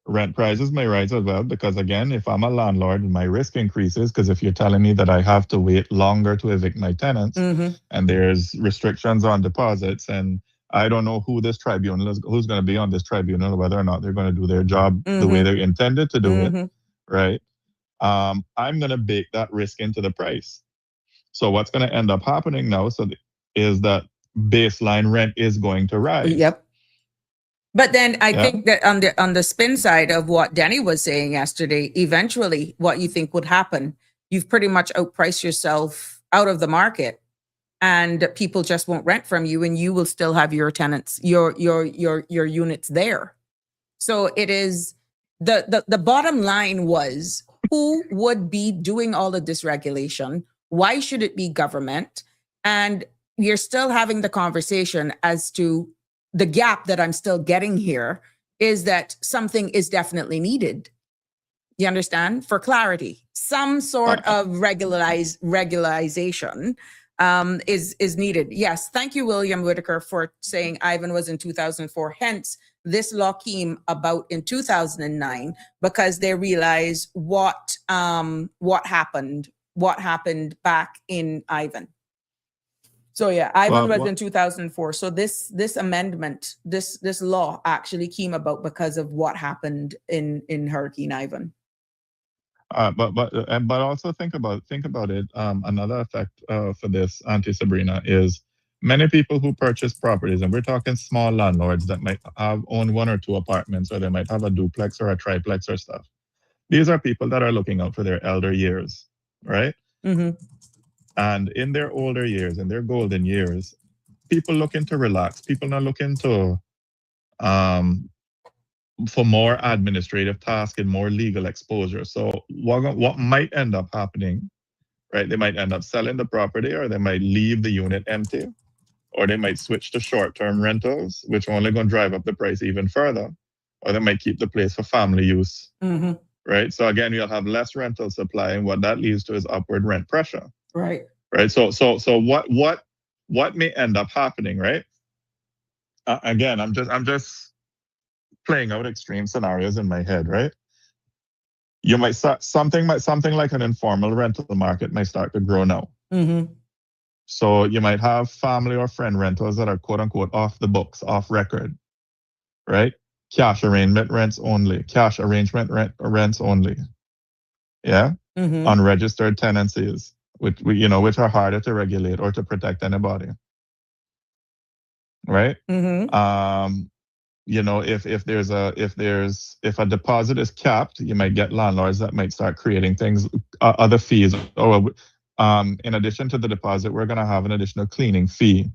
E: Rent prices may rise as well, because again, if I'm a landlord, my risk increases, because if you're telling me that I have to wait longer to evict my tenants, and there's restrictions on deposits, and I don't know who this tribunal is, who's going to be on this tribunal, whether or not they're going to do their job the way they intended to do it, right? I'm going to bake that risk into the price. So what's going to end up happening now is that baseline rent is going to rise.
B: Yep. But then I think that on the spin side of what Danny was saying yesterday, eventually what you think would happen, you've pretty much outpriced yourself out of the market, and people just won't rent from you, and you will still have your tenants, your units there. So it is the bottom line was, who would be doing all of this regulation? Why should it be government? And you're still having the conversation as to the gap that I'm still getting here is that something is definitely needed. You understand? For clarity, some sort of regularization is needed. Yes. Thank you, William Whitaker, for saying Ivan was in 2004. Hence, this law came about in 2009 because they realized what happened back in Ivan. So yeah, Ivan was in 2004. So this amendment, this law actually came about because of what happened in Hurricane Ivan.
E: But also think about it. Another effect for this, Auntie Sabrina, is many people who purchase properties, and we're talking small landlords that might own 1 or 2 apartments, or they might have a duplex or a triplex or stuff. These are people that are looking out for their elder years, right?
B: Mm-hmm.
E: And in their older years, in their golden years, people looking to relax. People not looking to for more administrative tasks and more legal exposure. So what might end up happening, right? They might end up selling the property, or they might leave the unit empty, or they might switch to short-term rentals, which are only going to drive up the price even further, or they might keep the place for family use, right? So again, you'll have less rental supply, and what that leads to is upward rent pressure.
B: Right.
E: Right. So what may end up happening, right? Again, I'm just playing out extreme scenarios in my head, right? You might start something like an informal rental market might start to grow now.
B: Mm-hmm.
E: So you might have family or friend rentals that are quote unquote off the books, off record, right? Cash arrangement rents only. Cash arrangement rents only. Yeah.
B: Mm-hmm.
E: Unregistered tenancies, which are harder to regulate or to protect anybody. Right?
B: Mm-hmm.
E: If a deposit is capped, you might get landlords that might start creating things, other fees. Or in addition to the deposit, we're going to have an additional cleaning fee,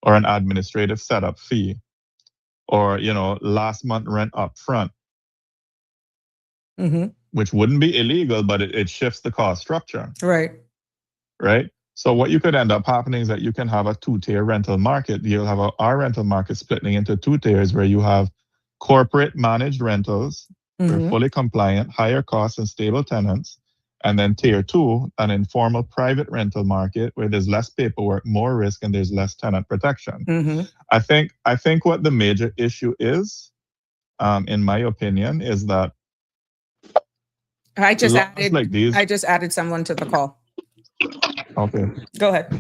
E: or an administrative setup fee, or last month rent up front, which wouldn't be illegal, but it shifts the cost structure. Right. So what you could end up happening is that you can have a 2-tier rental market. You'll have our rental market splitting into 2 tiers, where you have corporate managed rentals, they're fully compliant, higher costs and stable tenants. And then tier 2, an informal private rental market where there's less paperwork, more risk, and there's less tenant protection. I think what the major issue is, in my opinion, is that
B: I just added someone to the call.
E: Okay.
B: Go ahead.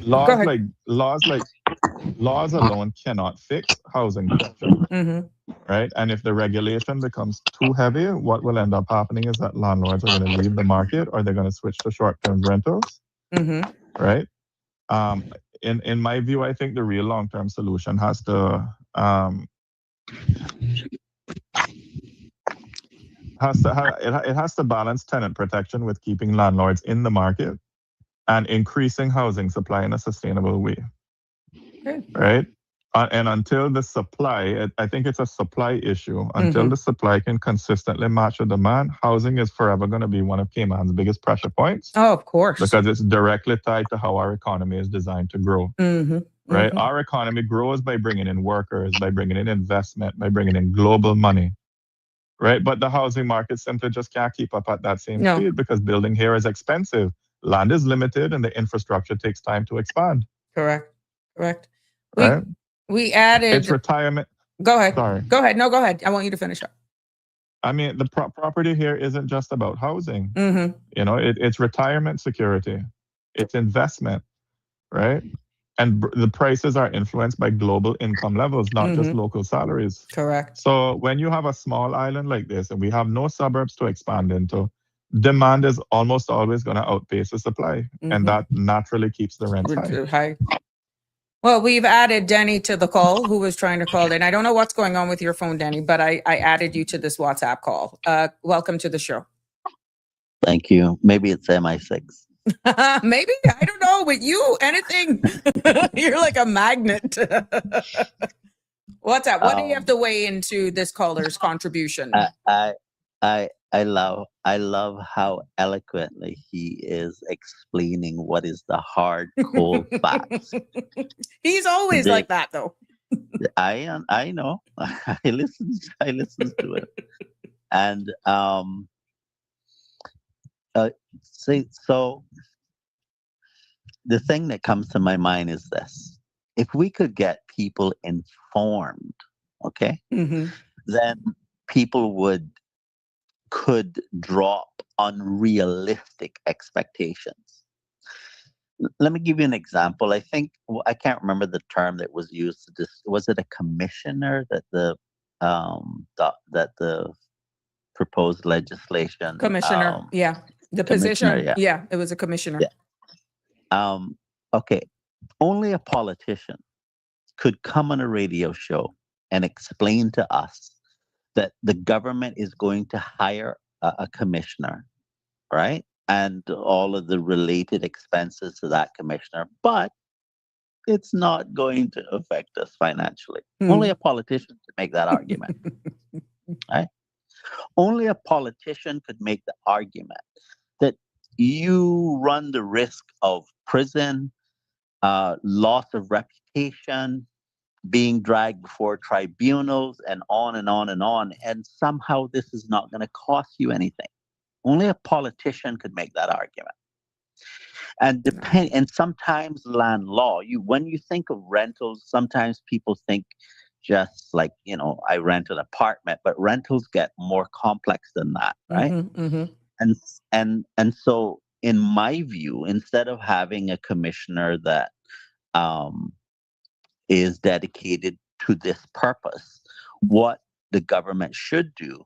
E: Laws alone cannot fix housing pressure, right? And if the regulation becomes too heavy, what will end up happening is that landlords are going to leave the market, or they're going to switch to short-term rentals, right? In my view, I think the real long-term solution has to balance tenant protection with keeping landlords in the market and increasing housing supply in a sustainable way. Right? And until the supply, I think it's a supply issue. Until the supply can consistently match the demand, housing is forever going to be one of Cayman's biggest pressure points.
B: Oh, of course.
E: Because it's directly tied to how our economy is designed to grow. Right? Our economy grows by bringing in workers, by bringing in investment, by bringing in global money. Right? But the housing market simply just can't keep up at that same speed, because building here is expensive. Land is limited, and the infrastructure takes time to expand.
B: Correct. We added.
E: It's retirement.
B: Go ahead.
E: Sorry.
B: Go ahead. No, go ahead. I want you to finish up.
E: I mean, the property here isn't just about housing. It's retirement security. It's investment, right? And the prices are influenced by global income levels, not just local salaries.
B: Correct.
E: So when you have a small island like this, and we have no suburbs to expand into, demand is almost always going to outpace the supply, and that naturally keeps the rents high.
B: Well, we've added Danny to the call, who was trying to call in. I don't know what's going on with your phone, Danny, but I added you to this WhatsApp call. Welcome to the show.
F: Thank you. Maybe it's MI6.
B: Maybe. I don't know. With you, anything. You're like a magnet. What's that? What do you have to weigh into this caller's contribution?
F: I love how eloquently he is explaining what is the hard, cold facts.
B: He's always
F: The-
B: like that, though.
F: I know. I listen to it. And so the thing that comes to my mind is this. If we could get people informed, okay,
B: Mm-hmm.
F: then people could drop unrealistic expectations. Let me give you an example. I think I can't remember the term that was used. Was it a commissioner that the proposed legislation?
B: Commissioner, yeah. The
F: commissioner,
B: position, yeah, it was a commissioner.
F: Yeah. Okay. Only a politician could come on a radio show and explain to us that the government is going to hire a commissioner, right? And all of the related expenses to that commissioner, but it's not going to affect us financially. Only a politician could make that argument, right? Only a politician could make the argument that you run the risk of prison, loss of reputation, being dragged before tribunals, and on and on and on. And somehow this is not going to cost you anything. Only a politician could make that argument. And sometimes land law, when you think of rentals, sometimes people think just like, I rent an apartment, but rentals get more complex than that, right?
B: Mm-hmm, mm-hmm.
F: And so in my view, instead of having a commissioner that is dedicated to this purpose, what the government should do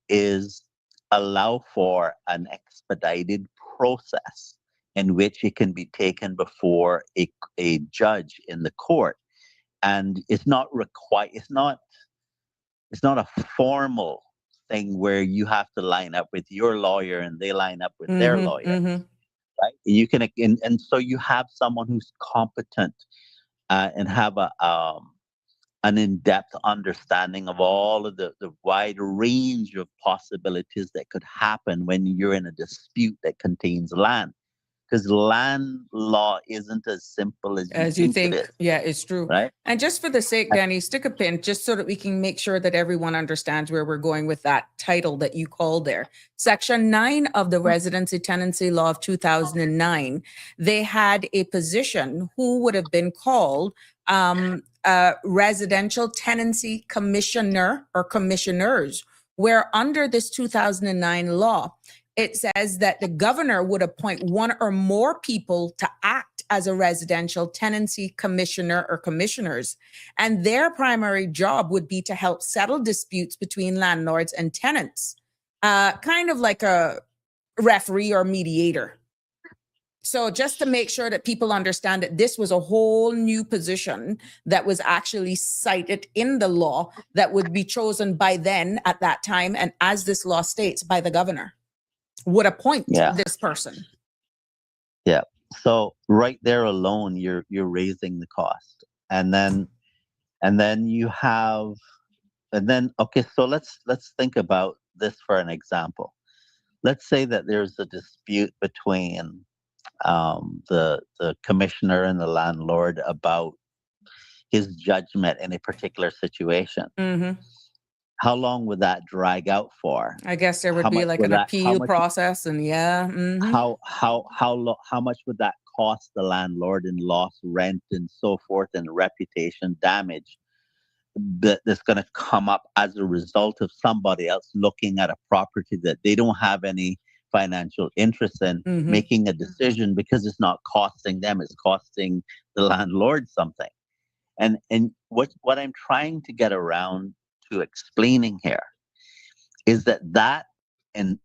F: is allow for an expedited process in which it can be taken before a judge in the court. And it's not a formal thing where you have to line up with your lawyer and they line up with their lawyer, right? You can, and so you have someone who's competent and have an in-depth understanding of all of the wide range of possibilities that could happen when you're in a dispute that contains land. Because land law isn't as simple as you think it is.
B: Yeah, it's true.
F: Right?
B: And just for the sake, Danny, stick a pin just so that we can make sure that everyone understands where we're going with that title that you called there. Section 9 of the Residency Tenancy Law of 2009, they had a position who would have been called residential tenancy commissioner or commissioners, where under this 2009 law, it says that the governor would appoint one or more people to act as a residential tenancy commissioner or commissioners. And their primary job would be to help settle disputes between landlords and tenants, kind of like a referee or mediator. So just to make sure that people understand that this was a whole new position that was actually cited in the law that would be chosen by then at that time. And as this law states, by the governor would appoint this person.
F: Yeah. So right there alone, you're raising the cost. And then okay, so let's think about this for an example. Let's say that there's a dispute between the commissioner and the landlord about his judgment in a particular situation.
B: Mm-hmm.
F: How long would that drag out for?
B: I guess there would be like an appeal process, and
F: how much would that cost the landlord in lost rent and so forth, and reputation damage that's going to come up as a result of somebody else looking at a property that they don't have any financial interest in, making a decision because it's not costing them, it's costing the landlord something. And what I'm trying to get around to explaining here is that in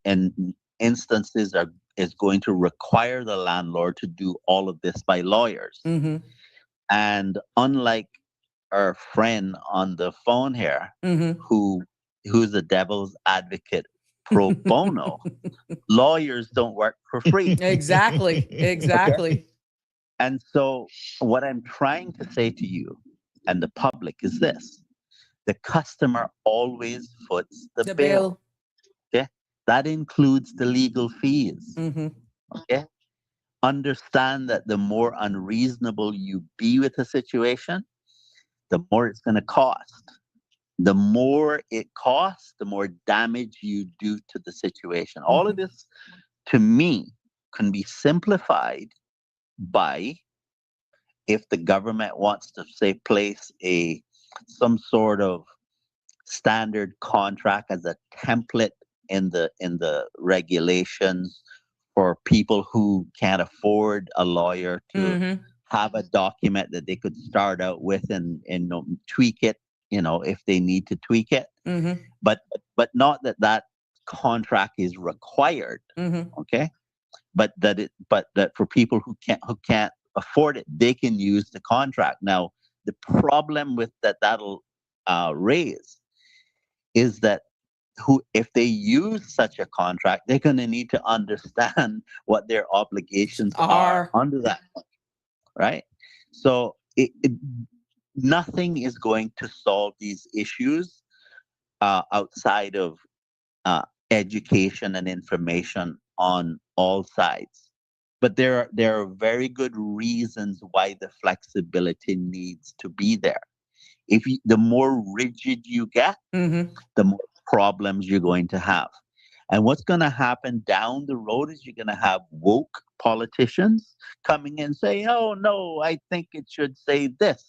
F: instances is going to require the landlord to do all of this by lawyers. And unlike our friend on the phone here, who's the devil's advocate pro bono, lawyers don't work for free.
B: Exactly.
F: Okay? And so what I'm trying to say to you and the public is this: the customer always foots the
B: The
F: bill.
B: bill.
F: Okay, that includes the legal fees.
B: Mm-hmm.
F: Okay, understand that the more unreasonable you be with a situation, the more it's going to cost. The more it costs, the more damage you do to the situation. All of this, to me, can be simplified by, if the government wants to say place some sort of standard contract as a template in the regulations for people who can't afford a lawyer to
B: Mm-hmm.
F: have a document that they could start out with and tweak it, if they need to tweak it.
B: Mm-hmm.
F: But not that contract is required.
B: Mm-hmm.
F: Okay, but that for people who can't afford it, they can use the contract. Now, the problem with that'll raise is that if they use such a contract, they're going to need to understand what their obligations are under that, right? So nothing is going to solve these issues outside of education and information on all sides. But there are very good reasons why the flexibility needs to be there. The more rigid you get,
B: Mm-hmm.
F: the more problems you're going to have. And what's going to happen down the road is you're going to have woke politicians coming in saying, "Oh no, I think it should say this,"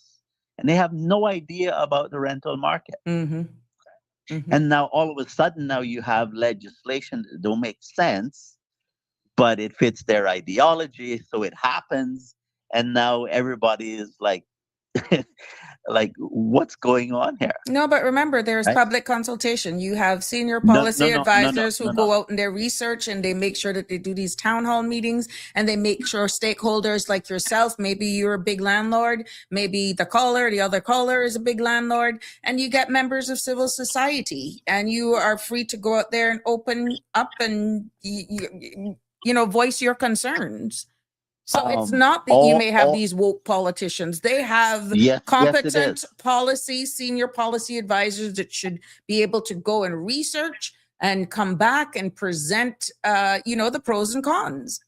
F: and they have no idea about the rental market.
B: Mm-hmm. Mm-hmm.
F: And now all of a sudden, now you have legislation that don't make sense, but it fits their ideology, so it happens. And now everybody is like, like, what's going on here?
B: No, but remember, there's
F: Right?
B: public consultation. You have senior
F: No,
B: policy advisors who
F: no.
B: go out in their research and they make sure that they do these town hall meetings and they make sure stakeholders like yourself, maybe you're a big landlord, maybe the other caller is a big landlord, and you get members of civil society and you are free to go out there and open up and, voice your concerns. So it's not that you may have these woke politicians. They have
F: yes,
B: competent senior policy advisors that should be able to go and research and come back and present, the pros and cons.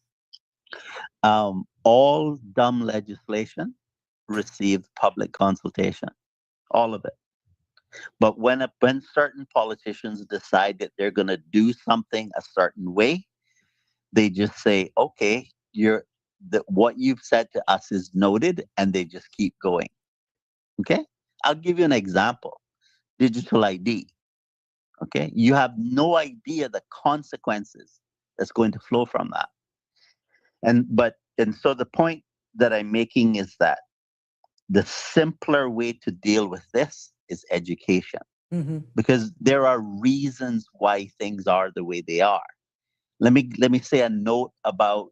F: All dumb legislation received public consultation, all of it. But when certain politicians decide that they're going to do something a certain way, they just say, "Okay, what you've said to us is noted," and they just keep going. Okay, I'll give you an example. Digital ID. Okay, you have no idea the consequences that's going to flow from that. And so the point that I'm making is that the simpler way to deal with this is education, because there are reasons why things are the way they are. Let me say a note about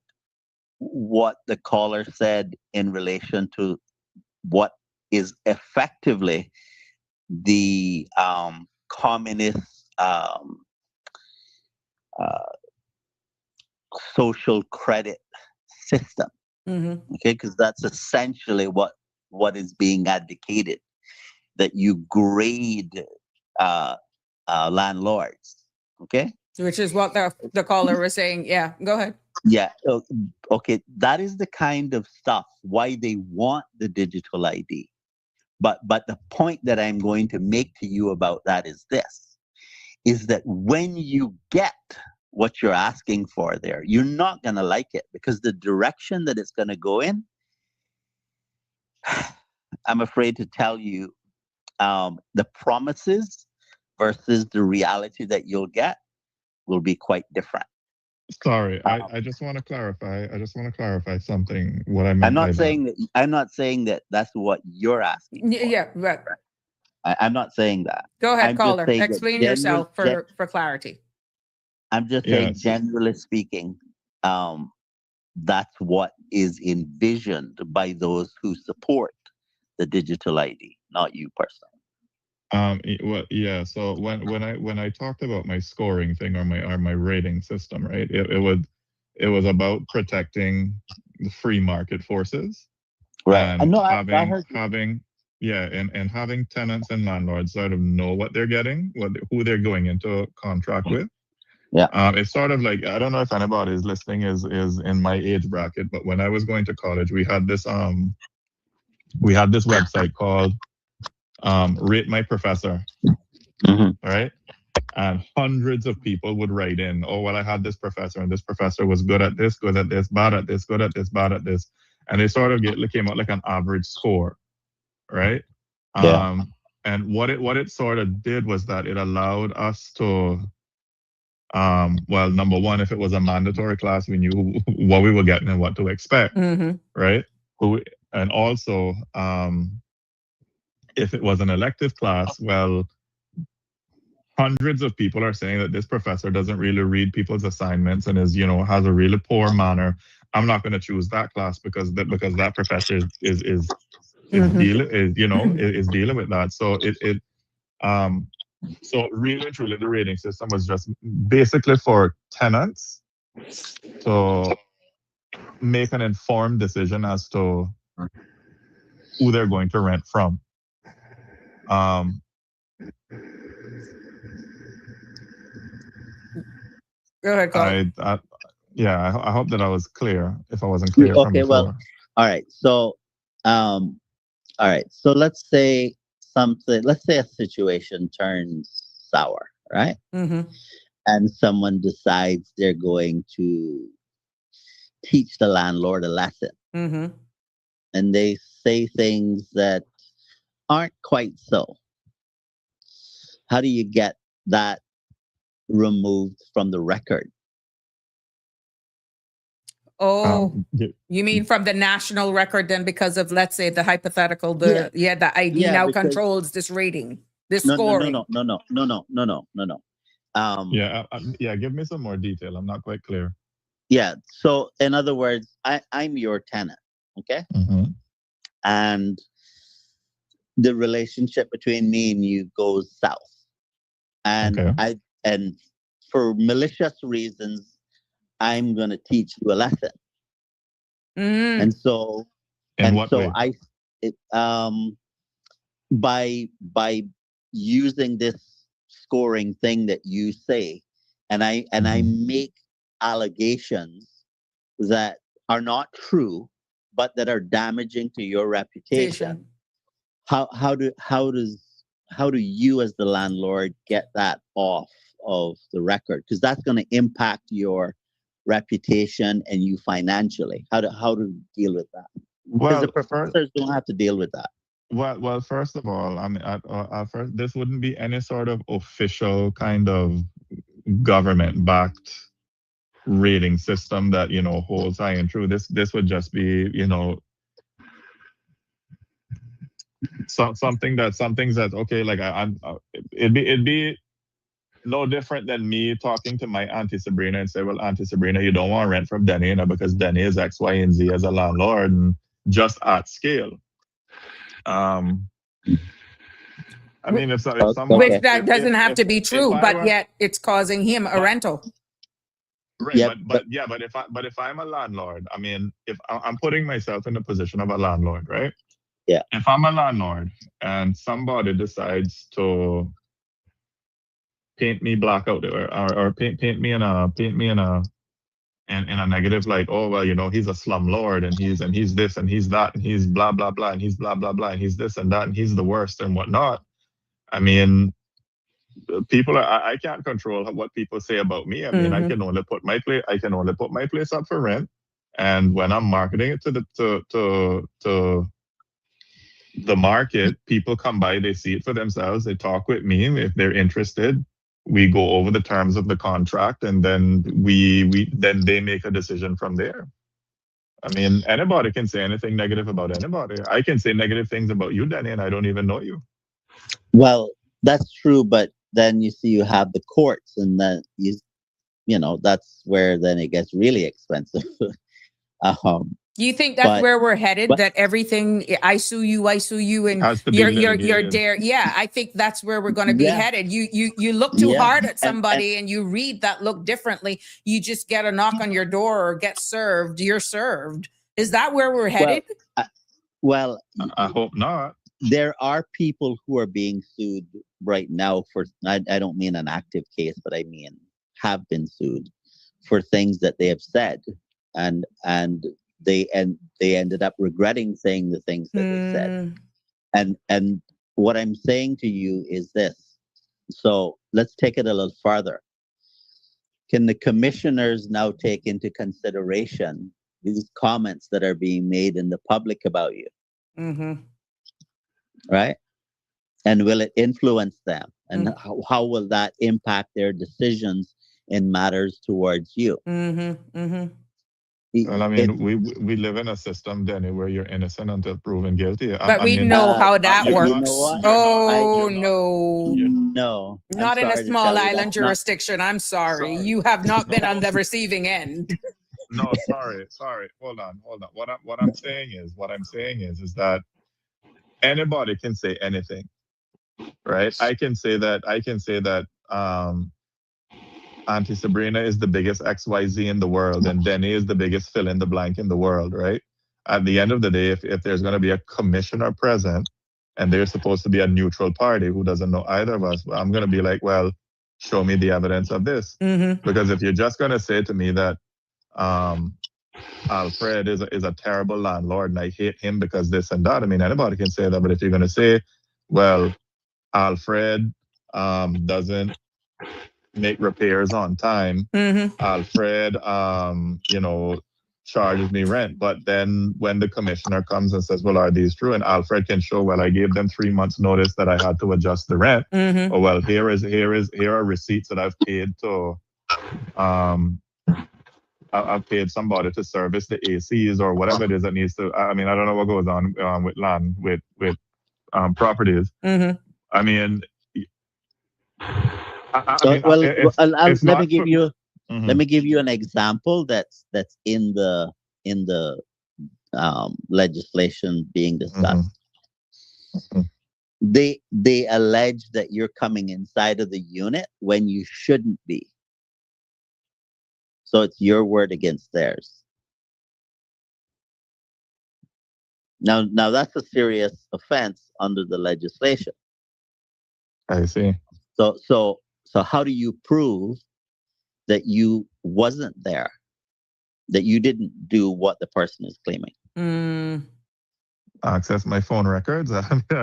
F: what the caller said in relation to what is effectively the communist social credit system. Okay, because that's essentially what is being advocated, that you grade landlords. Okay,
B: Which is what the caller was saying. Yeah, go ahead.
F: yeah. Okay, that is the kind of stuff why they want the digital ID. But the point that I'm going to make to you about that is this: is that when you get what you're asking for there, you're not going to like it, because the direction that it's going to go in, I'm afraid to tell you, the promises versus the reality that you'll get will be quite different.
E: Sorry, I just want to clarify. I just want to clarify something. What I meant.
F: I'm not saying that that's what you're asking for.
B: Yeah, right.
F: I'm not saying that.
B: Go ahead,
F: I'm
B: caller.
F: just saying
B: Explain yourself for clarity.
F: I'm just saying, generally speaking, that's what is envisioned by those who support the digital ID, not you personally.
E: Well, yeah. So when I talked about my scoring thing or my rating system, right? It was about protecting the free market forces,
F: right?
E: And
F: I heard you.
E: and having tenants and landlords sort of know what they're getting, who they're going into contract with.
F: Yeah.
E: It's sort of like, I don't know if anybody is listening is in my age bracket, but when I was going to college, we had this website called Rate My Professor. Right? And hundreds of people would write in, oh, well, I had this professor, and this professor was good at this, bad at this, good at this, bad at this. And they sort of came out like an average score, right?
F: Yeah.
E: And what it sort of did was that it allowed us to, well, number one, if it was a mandatory class, we knew what we were getting and what to expect, right? And also, if it was an elective class, well, hundreds of people are saying that this professor doesn't really read people's assignments and is, has a really poor manner. I'm not going to choose that class because that professor is dealing with that. So so really and truly the rating system was just basically for tenants to make an informed decision as to who they're going to rent from.
B: Go ahead, Carl.
E: I hope that I was clear. If I wasn't clear from before.
F: Well, all right. So, So let's say a situation turns sour, right? And someone decides they're going to teach the landlord a lesson, and they say things that aren't quite so. How do you get that removed from the record?
B: You mean from the national record then, because of, let's say, the hypothetical, the ID now controls this rating, this scoring?
F: No.
E: Give me some more detail. I'm not quite clear.
F: Yeah. So in other words, I'm your tenant, okay? And the relationship between me and you goes south. And and for malicious reasons, I'm going to teach you a lesson. And so, by using this scoring thing that you say, and I make allegations that are not true, but that are damaging to your reputation. How do you as the landlord get that off of the record? Because that's going to impact your reputation and you financially. How to deal with that? Because the professors don't have to deal with that.
E: Well, first of all, I mean, first, this wouldn't be any sort of official kind of government-backed rating system that holds high and true. This would just be something that's okay. Like it'd be no different than me talking to my Auntie Sabrina and say, well, Auntie Sabrina, you don't want to rent from Denny, because Denny is X, Y, and Z as a landlord, and just at scale. I mean, if someone,
B: which that doesn't have to be true, but yet it's causing him a rental.
E: Right, but if I'm a landlord, I mean, if I'm putting myself in the position of a landlord, right?
F: Yeah.
E: If I'm a landlord and somebody decides to paint me black out there, or paint me in a negative light, oh well, he's a slumlord and he's this and he's that and he's blah blah blah and he's blah blah blah and he's this and that and he's the worst and whatnot. I mean, people I can't control what people say about me. I mean, I can only put my place up for rent, and when I'm marketing it to the market, people come by, they see it for themselves, they talk with me. If they're interested, we go over the terms of the contract, and then then they make a decision from there. I mean, anybody can say anything negative about anybody. I can say negative things about you, Danny, and I don't even know you.
F: Well, that's true, but then you see you have the courts, and then that's where then it gets really expensive.
B: Do you think that's where we're headed? That everything, I sue you, and you're there. Yeah, I think that's where we're going to be headed. You look too hard at somebody, and you read that look differently. You just get a knock on your door or get served. You're served. Is that where we're headed?
E: I hope not.
F: there are people who are being sued right now for, I don't mean an active case, but I mean have been sued for things that they have said, and they ended up regretting saying the things that they said. And what I'm saying to you is this. So let's take it a little farther. Can the commissioners now take into consideration these comments that are being made in the public about you? Right? And will it influence them? And how will that impact their decisions in matters towards you?
E: Well, I mean, we live in a system, Danny, where you're innocent until proven guilty.
B: But we know how that
F: you
B: works.
F: know what?
B: No.
F: I'm
B: Not in a
F: sorry to
B: small
F: tell you,
B: island
F: that's not-
B: jurisdiction. I'm sorry. You have not been on the receiving end.
E: No, sorry. Hold on. What I'm saying is that anybody can say anything, right? I can say that Auntie Sabrina is the biggest XYZ in the world, and Denny is the biggest fill in the blank in the world, right? At the end of the day, if there's going to be a commissioner present and there's supposed to be a neutral party who doesn't know either of us, I'm going to be like, well, show me the evidence of this. Because if you're just going to say to me that Alfred is a terrible landlord and I hate him because this and that, I mean, anybody can say that. But if you're going to say, well, Alfred doesn't make repairs on time. Alfred, charges me rent. But then when the commissioner comes and says, well, are these true? And Alfred can show, well, I gave them 3 months notice that I had to adjust the rent. Or well, here are receipts that I've paid to, I've paid somebody to service the ACs or whatever it is that needs to, I mean, I don't know what goes on with land, with properties. I mean,
F: let me give you an example that's in the legislation being discussed. They allege that you're coming inside of the unit when you shouldn't be. So it's your word against theirs. Now that's a serious offense under the legislation.
E: I see.
F: So how do you prove that you wasn't there, that you didn't do what the person is claiming?
E: Access my phone records. I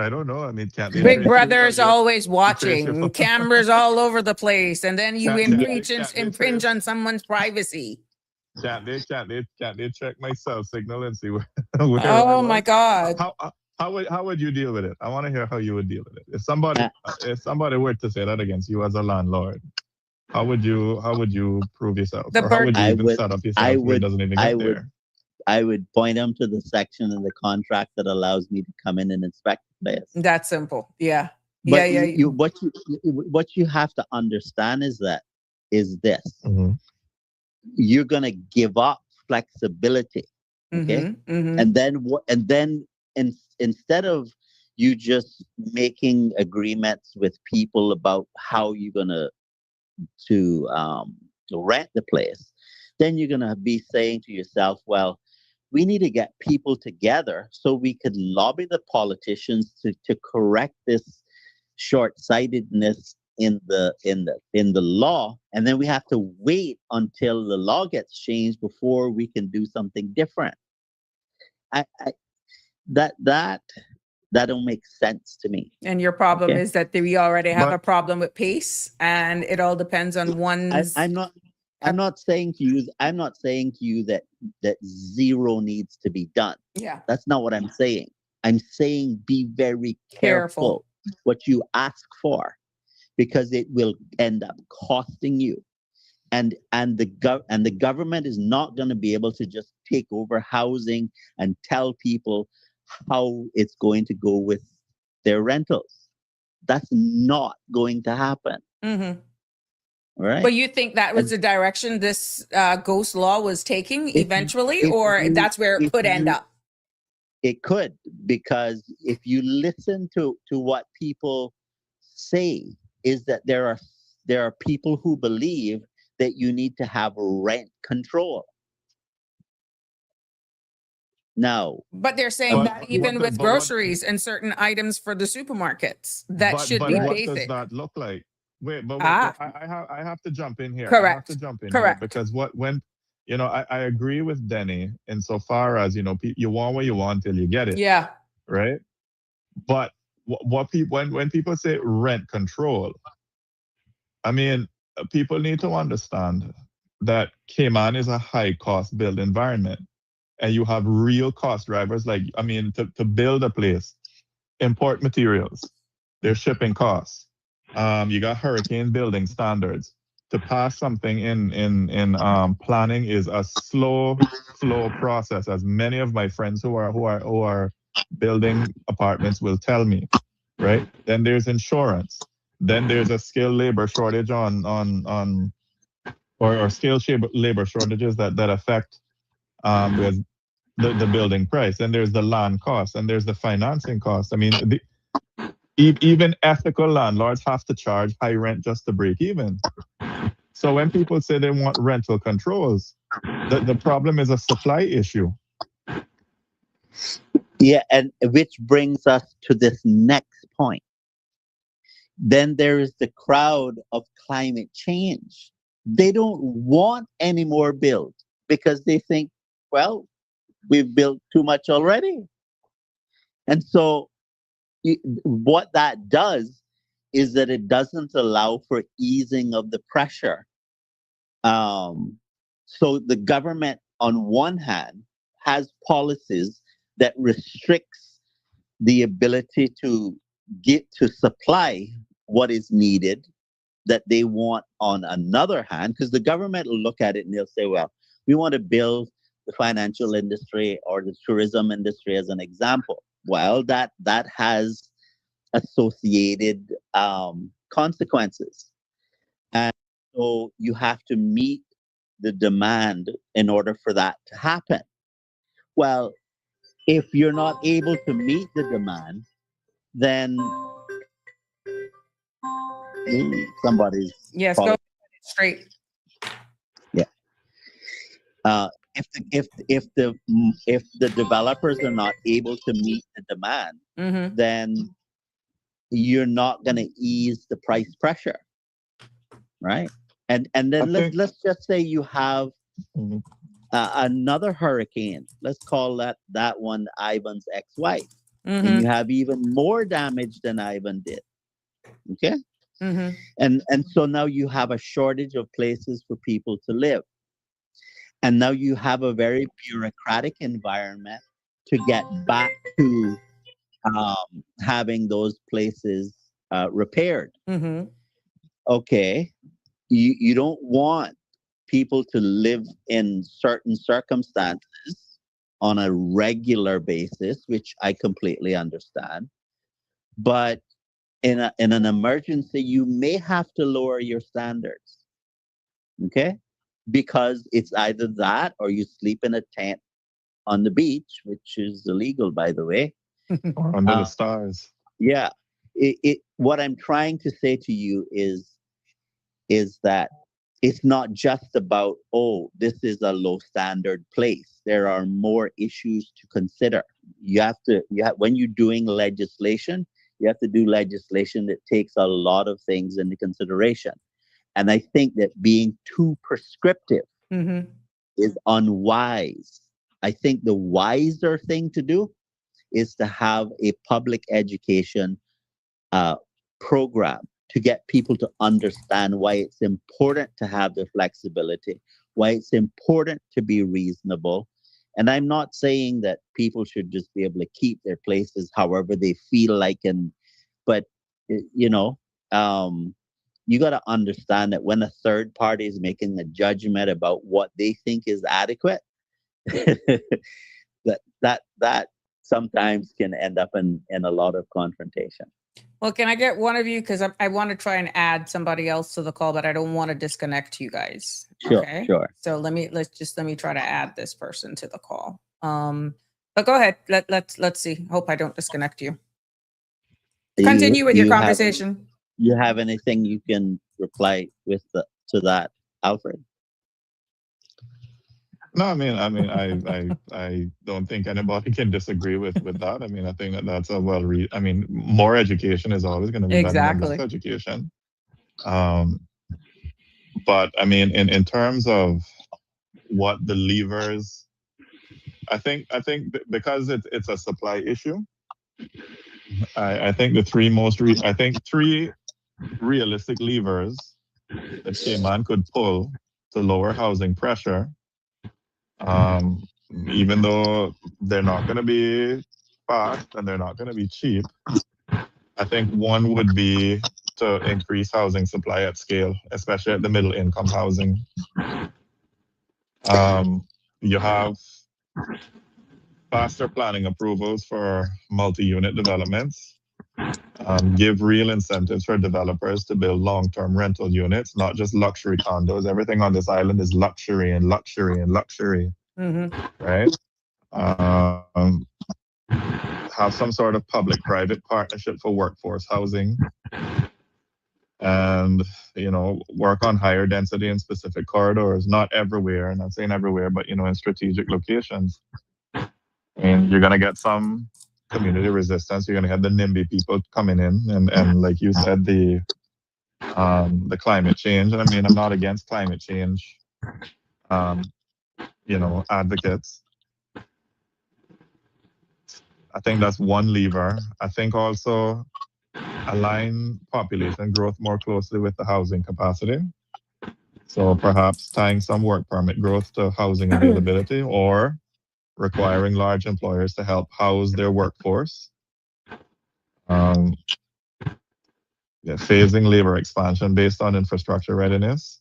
E: don't know. I mean, can't they?
B: Big Brother's always watching. Cameras all over the place, and then you infringe on someone's privacy.
E: Can't they check my cell signal and see where?
B: Oh my God!
E: How would you deal with it? I want to hear how you would deal with it. If somebody were to say that against you as a landlord, how would you prove yourself? Or how would you even set up yourself where it doesn't even get there?
F: I would point them to the section in the contract that allows me to come in and inspect the place.
B: That's simple. Yeah.
F: But what you have to understand is this. You're gonna give up flexibility. Okay. And then instead of you just making agreements with people about how you're gonna rent the place, then you're gonna be saying to yourself, well, we need to get people together so we could lobby the politicians to correct this short-sightedness in the law, and then we have to wait until the law gets changed before we can do something different. That don't make sense to me.
B: And your problem is that we already have a problem with pace, and it all depends on one's.
F: I'm not saying to you that zero needs to be done.
B: Yeah.
F: That's not what I'm saying. I'm saying be very careful what you ask for, because it will end up costing you. And the government is not going to be able to just take over housing and tell people how it's going to go with their rentals. That's not going to happen. Right.
B: But you think that was the direction this ghost law was taking eventually, or that's where it could end up?
F: It could, because if you listen to what people say, is that there are people who believe that you need to have rent control. Now,
B: But they're saying
E: But
B: that even with
E: but what
B: groceries and certain items for the supermarkets, that should
E: but
B: be
E: what does
B: basic.
E: that look like? Wait, but wait,
B: Ah,
E: I have to jump in here. I have to
B: correct.
E: jump in here
B: Correct.
E: because I agree with Denny insofar as you want what you want till you get it,
B: Yeah.
E: right? But what people when people say rent control, I mean, people need to understand that Cayman is a high cost built environment, and you have real cost drivers. Like, I mean, to build a place, import materials, there's shipping costs. You got hurricane building standards. To pass something in planning is a slow process, as many of my friends who are building apartments will tell me, right? Then there's insurance. Then there's a skilled labor shortage or skilled labor shortages that affect with the building price. And there's the land cost, and there's the financing cost. I mean, even ethical landlords have to charge high rent just to break even. So when people say they want rental controls, the problem is a supply issue.
F: yeah, and which brings us to this next point. Then there is the crowd of climate change. They don't want any more build because they think, well, we've built too much already. And so what that does is that it doesn't allow for easing of the pressure. So the government, on one hand, has policies that restricts the ability to get to supply what is needed that they want on another hand, because the government will look at it and they'll say, well, we want to build the financial industry or the tourism industry as an example. Well, that has associated consequences. And so you have to meet the demand in order for that to happen. Well, if you're not able to meet the demand, then somebody's
B: Yes, go
F: calling.
B: straight.
F: Yeah. If the developers are not able to meet the demand,
B: Mm-hmm.
F: then you're not going to ease the price pressure, right? And
E: I
F: then
E: think
F: let's just say you have
E: Mhm.
F: another hurricane. Let's call that one Ivan's ex-wife, and
B: Mm-hmm.
F: you have even more damage than Ivan did. Okay,
B: Mm-hmm.
F: and so now you have a shortage of places for people to live, and now you have a very bureaucratic environment to get back to having those places repaired.
B: Mm-hmm.
F: Okay, you don't want people to live in certain circumstances on a regular basis, which I completely understand. But in an emergency, you may have to lower your standards. Okay, because it's either that or you sleep in a tent on the beach, which is illegal, by the way.
E: Or under the
F: Uh,
E: stars.
F: yeah, what I'm trying to say to you is that it's not just about, oh, this is a low standard place. There are more issues to consider. When you're doing legislation, you have to do legislation that takes a lot of things into consideration. And I think that being too prescriptive
B: Mm-hmm.
F: is unwise. I think the wiser thing to do is to have a public education uh, program to get people to understand why it's important to have the flexibility, why it's important to be reasonable. And I'm not saying that people should just be able to keep their places however they feel like, but you know, you got to understand that when a third party is making a judgment about what they think is adequate, that sometimes can end up in a lot of confrontation.
B: Well, can I get one of you? Because I want to try and add somebody else to the call, but I don't want to disconnect you guys.
F: Sure,
B: Okay.
F: sure.
B: So let me try to add this person to the call. But go ahead. Let's see. Hope I don't disconnect you. Continue with your conversation.
F: You have anything you can reply to that, Alfred?
E: No, I don't think anybody can disagree with that. I mean, I think that that's a I mean, more education is always going to be better than less
B: Exactly.
E: education. Um, but I mean, in terms of what the levers, I think because it's a supply issue, I think the I think three realistic levers that Cayman could pull to lower housing pressure, um, even though they're not going to be fast and they're not going to be cheap. I think one would be to increase housing supply at scale, especially at the middle income housing. You have faster planning approvals for multi-unit developments. Give real incentives for developers to build long-term rental units, not just luxury condos. Everything on this island is luxury and luxury and luxury, right? Um, have some sort of public-private partnership for workforce housing, and work on higher density in specific corridors. Not everywhere, I'm not saying everywhere, but in strategic locations. And you're gonna get some community resistance. You're gonna have the NIMBY people coming in, and like you said, the climate change. And I mean, I'm not against climate change, advocates. I think that's one lever. I think also align population growth more closely with the housing capacity. So perhaps tying some work permit growth to housing availability, or requiring large employers to help house their workforce. Phasing labor expansion based on infrastructure readiness.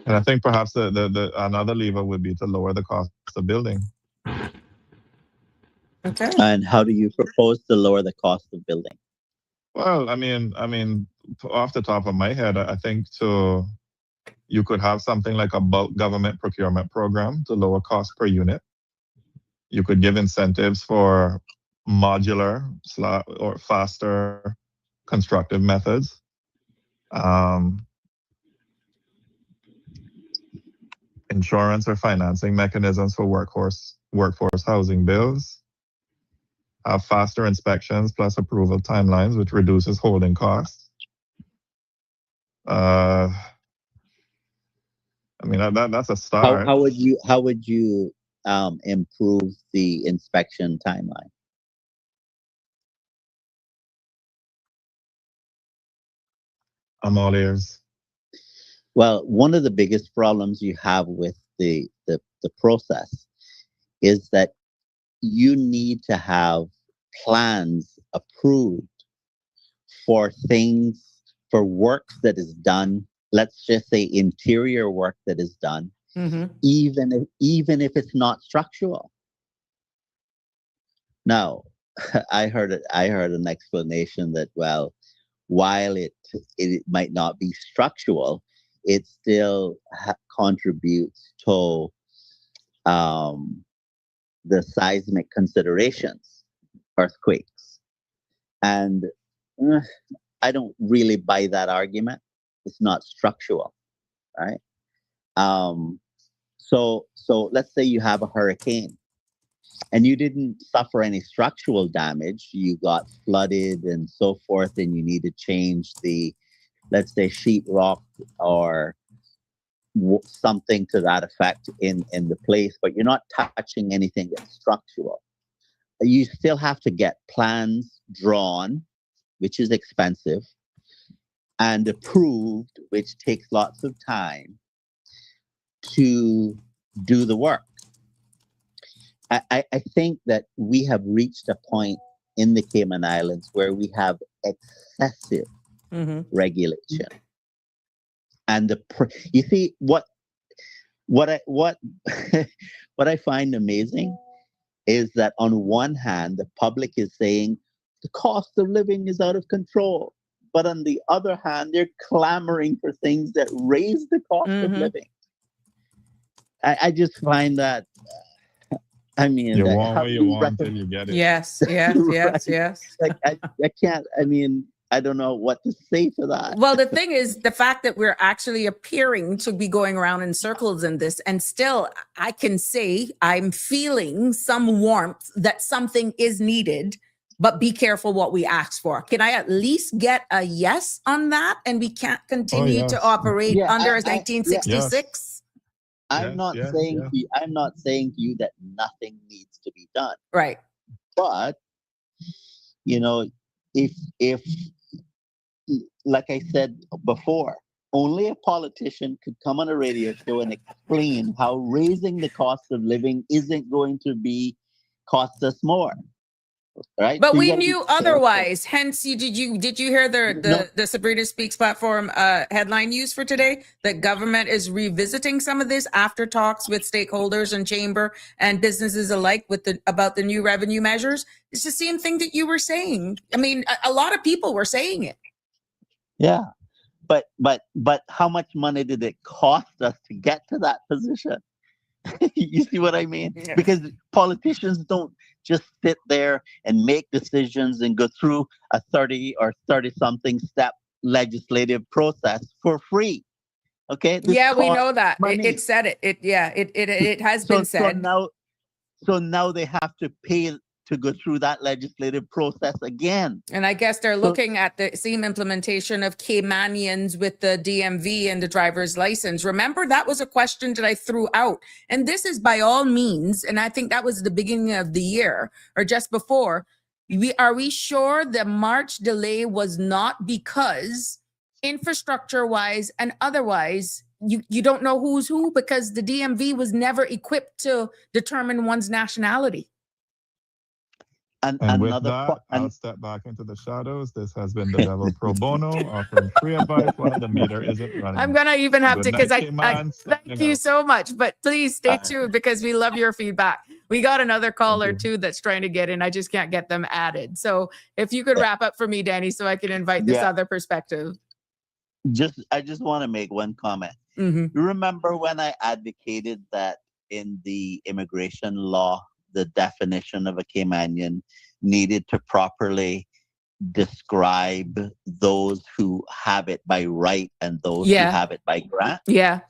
E: And I think perhaps the another lever would be to lower the cost of building.
B: Okay.
F: And how do you propose to lower the cost of building?
E: Well, I mean, off the top of my head, I think you could have something like a bulk government procurement program to lower cost per unit. You could give incentives for modular or faster constructive methods. Insurance or financing mechanisms for workforce housing bills. Have faster inspections plus approval timelines, which reduces holding costs. I mean, that's a start.
F: How would you improve the inspection timeline?
E: I'm all ears.
F: Well, one of the biggest problems you have with the process is that you need to have plans approved for work that is done. Let's just say interior work that is done, even if it's not structural. Now, I heard an explanation that, well, while it might not be structural, it still contributes to the seismic considerations, earthquakes. And I don't really buy that argument. It's not structural, right? So let's say you have a hurricane and you didn't suffer any structural damage. You got flooded and so forth, and you need to change the, let's say, sheetrock or something to that effect in the place, but you're not touching anything that's structural. You still have to get plans drawn, which is expensive, and approved, which takes lots of time to do the work. I think that we have reached a point in the Cayman Islands where we have excessive regulation. And you see what I what I find amazing is that on one hand, the public is saying the cost of living is out of control, but on the other hand, they're clamoring for things that raise the cost of living. I just find that. I mean,
E: you want what you want till you get it.
B: Yes.
F: Like I can't. I mean, I don't know what to say to that.
B: Well, the thing is, the fact that we're actually appearing to be going around in circles in this, and still I can say I'm feeling some warmth that something is needed, but be careful what we ask for. Can I at least get a yes on that? And we can't continue to
E: yes.
B: operate
F: Yeah,
B: under
F: I-
B: 1966?
F: I'm not
E: Yes,
F: saying
E: yes.
F: to you, I'm not saying to you that nothing needs to be done.
B: Right.
F: But you know, if like I said before, only a politician could come on a radio show and explain how raising the cost of living isn't going to be cost us more. Right?
B: But
F: So you
B: we
F: gotta be
B: knew
F: careful.
B: otherwise. Hence, did you hear
F: No.
B: the Sabrina Speaks platform headline news for today? That government is revisiting some of this after talks with stakeholders and chamber and businesses alike about the new revenue measures. It's the same thing that you were saying. I mean, a lot of people were saying it.
F: Yeah. But how much money did it cost us to get to that position? You see what I mean?
B: Yeah.
F: Because politicians don't just sit there and make decisions and go through a 30 or 30 something step legislative process for free. Okay? This
B: Yeah, we
F: costs
B: know that.
F: money.
B: It said it. It has
F: So
B: been said.
F: So now they have to pay to go through that legislative process again.
B: And I guess they're looking at the same implementation of Caymanians with the DMV and the driver's license. Remember, that was a question that I threw out. And this is by all means, and I think that was the beginning of the year or just before. Are we sure the March delay was not because infrastructure wise and otherwise, you don't know who's who, because the DMV was never equipped to determine one's nationality?
F: And
E: with
F: another
E: that, I'll step back into the shadows. This has been the Devil Pro Bono offering free advice while the meter isn't running.
B: I'm gonna even have to,
E: Good
B: because
E: night,
B: I
E: Cayman.
B: thank
E: Signing
B: you
E: out.
B: so much. But please stay
F: All right.
B: tuned, because we love your feedback. We got another caller
E: you.
B: too that's trying to get in. I just can't get them added. So if you could
F: Yeah.
B: wrap up for me, Danny, so I can invite this
F: Yeah.
B: other perspective.
F: I just want to make one comment.
B: Mhm.
F: You remember when I advocated that in the immigration law, the definition of a Caymanian needed to properly describe those who have it by right and those
B: Yeah.
F: who have it by grant?
B: Yeah.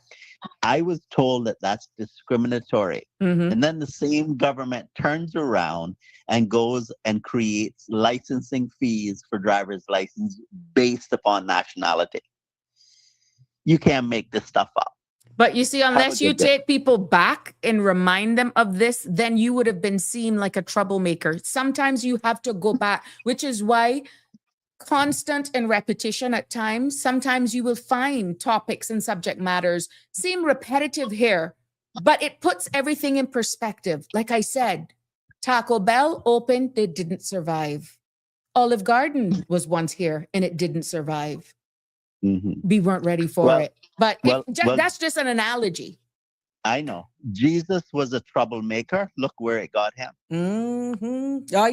F: I was told that that's discriminatory.
B: Mhm.
F: And then the same government turns around and goes and creates licensing fees for driver's license based upon nationality. You can't make this stuff up.
B: But you see, unless you
F: good day.
B: take people back and remind them of this, then you would have been seen like a troublemaker. Sometimes you have to go back, which is why constant and repetition at times, sometimes you will find topics and subject matters seem repetitive here, but it puts everything in perspective. Like I said, Taco Bell opened, they didn't survive. Olive Garden was once here and it didn't survive.
F: Mhm.
B: We weren't ready for
F: Well-
B: it. But
F: well-
B: that's just an analogy.
F: I know. Jesus was a troublemaker. Look where it got him.
B: Mm-hmm. Yeah.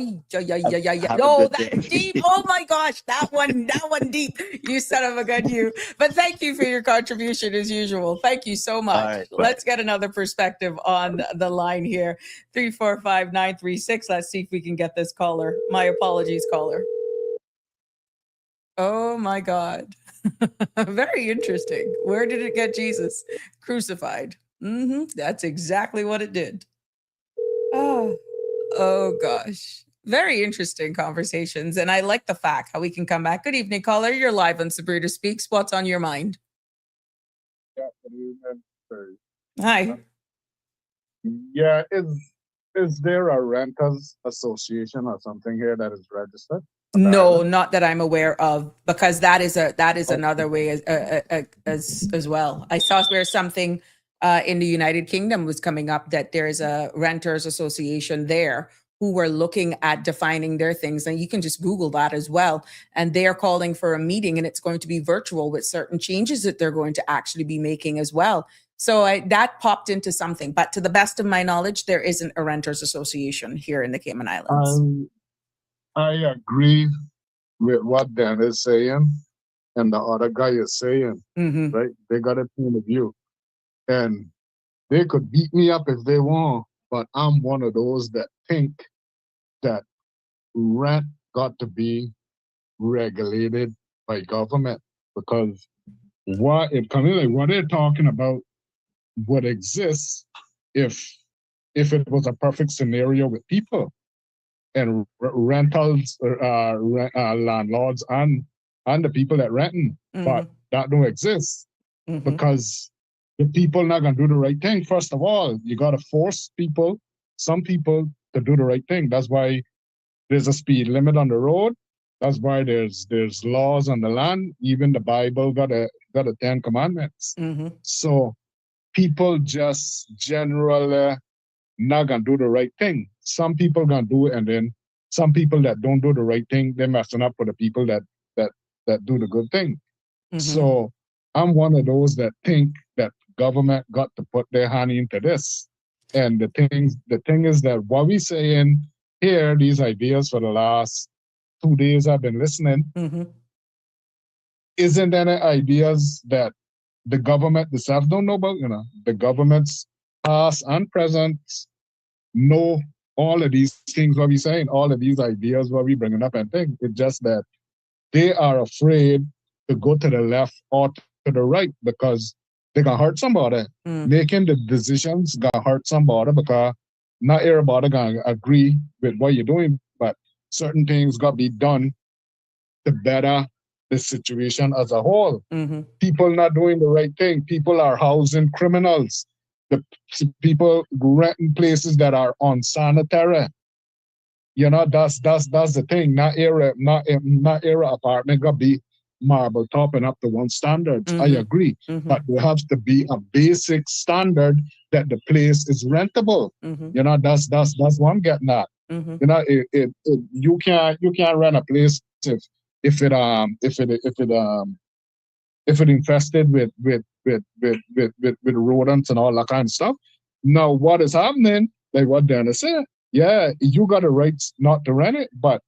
F: Have a
B: Oh,
F: good
B: that's
F: day.
B: deep. Oh my gosh, that one deep. You son of a gun, you. But thank you for your contribution as usual. Thank you so much.
F: All right, bye.
B: Let's get another perspective on the line here. 345-936. Let's see if we can get this caller. My apologies, caller. Oh my God. Very interesting. Where did it get Jesus? Crucified. That's exactly what it did. Oh gosh. Very interesting conversations. And I like the fact how we can come back. Good evening, caller. You're live on Sabrina Speaks. What's on your mind?
G: Yeah, good evening, sir.
B: Hi.
G: Yeah, is there a renters association or something here that is registered?
B: No, not that I'm aware of, because that is another way as well. I saw where something in the United Kingdom was coming up, that there's a renters association there who were looking at defining their things, and you can just Google that as well. And they are calling for a meeting, and it's going to be virtual with certain changes that they're going to actually be making as well. So that popped into something, but to the best of my knowledge, there isn't a renters association here in the Cayman Islands.
G: I agree with what Dan is saying and the other guy is saying,
B: Mhm.
G: right? They got a point of view. And they could beat me up if they want, but I'm one of those that think that rent got to be regulated by government, because what they're talking about would exist if it was a perfect scenario with people and rentals, landlords and the people that renting, but that don't exist because the people not gonna do the right thing. First of all, you gotta force some people to do the right thing. That's why there's a speed limit on the road. That's why there's laws on the land. Even the Bible got a 10 commandments. So people just generally not gonna do the right thing. Some people gonna do it, and then some people that don't do the right thing, they're messing up for the people that do the good thing. So I'm one of those that think that government got to put their hand into this. And the thing is that what we saying here, these ideas for the last 2 days I've been listening, isn't any ideas that the government themselves don't know about. The governments past and present know all of these things what we saying, all of these ideas what we bringing up and think. It's just that they are afraid to go to the left or to the right because they can hurt somebody. Making the decisions gonna hurt somebody because not everybody gonna agree with what you're doing, but certain things gotta be done to better the situation as a whole. People not doing the right thing. People are housing criminals. The people renting places that are unsanitary. That's the thing. Not era apartment gotta be marble top and up to one standards. I agree, but there has to be a basic standard that the place is rentable. That's what I'm getting at. You can't rent a place if it infested with rodents and all that kind of stuff. Now, what is happening? Like what Dennis said, yeah, you got a right not to rent it, but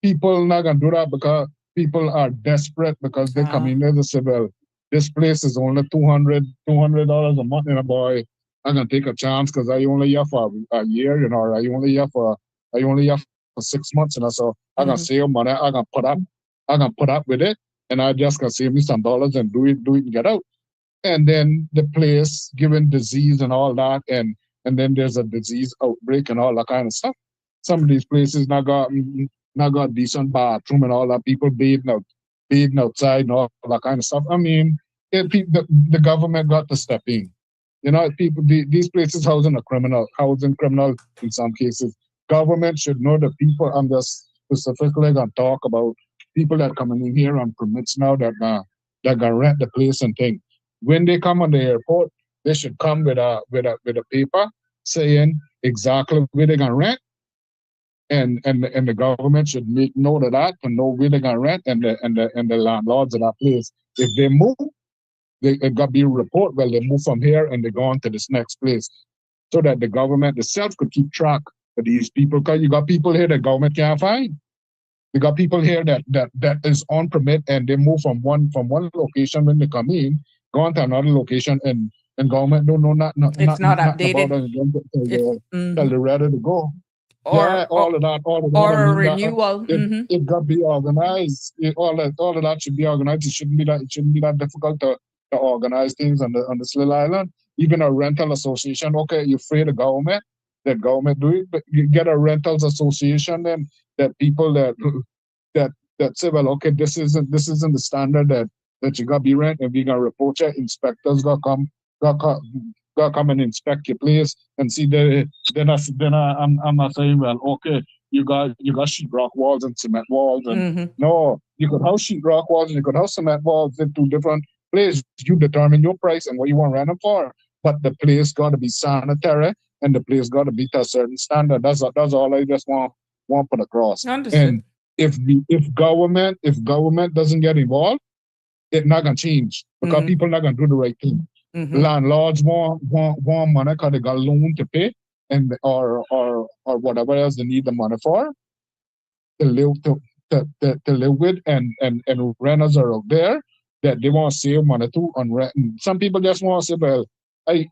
G: people not gonna do that because people are desperate because they come in there to say, well, this place is only $200 a month, and a boy, I'm gonna take a chance because I only here for a year, or I only here for 6 months, so I'm gonna save money, I'm gonna put up with it, and I just gonna save me some dollars and do it and get out. And then the place given disease and all that, and then there's a disease outbreak and all that kind of stuff. Some of these places not got decent bathroom and all that. People bathing outside and all that kind of stuff. I mean, the government got to step in. These places housing criminal in some cases. Government should know the people. I'm just specifically gonna talk about people that coming in here on permits now that gonna rent the place and thing. When they come on the airport, they should come with a paper saying exactly where they're gonna rent, and the government should make note of that to know where they're gonna rent, and the landlords of that place. If they move, it got to be a report. Well, they move from here and they go on to this next place, so that the government itself could keep track of these people. Because you got people here that government can't find. You got people here that is on permit and they move from one location when they come in, go on to another location, and government don't know
B: It's not updated.
G: about it until they're ready to go. All of that.
B: Or
G: I
B: a
G: mean,
B: renewal.
G: it got to be organized. All of that should be organized. It shouldn't be that difficult to organize things on this little island. Even a rental association. Okay, you're afraid of government. That government do it, but you get a rentals association, then that people that say, well, okay, this isn't the standard that you got to be rent, and we gonna report you. Inspectors got come and inspect your place and see that. I'm not saying, well, okay, you got sheetrock walls and cement walls, and no, you could house sheetrock walls and you could house cement walls in two different places. You determine your price and what you want to rent them for, but the place got to be sanitary and the place got to be to a certain standard. That's all I just want put across.
B: Understood.
G: And if government doesn't get involved, it's not gonna change because people not gonna do the right thing. Landlords want money because they got loan to pay, and or whatever else they need the money for to live with, and renters are out there that they want to save money too on rent. And some people just want to say, well, I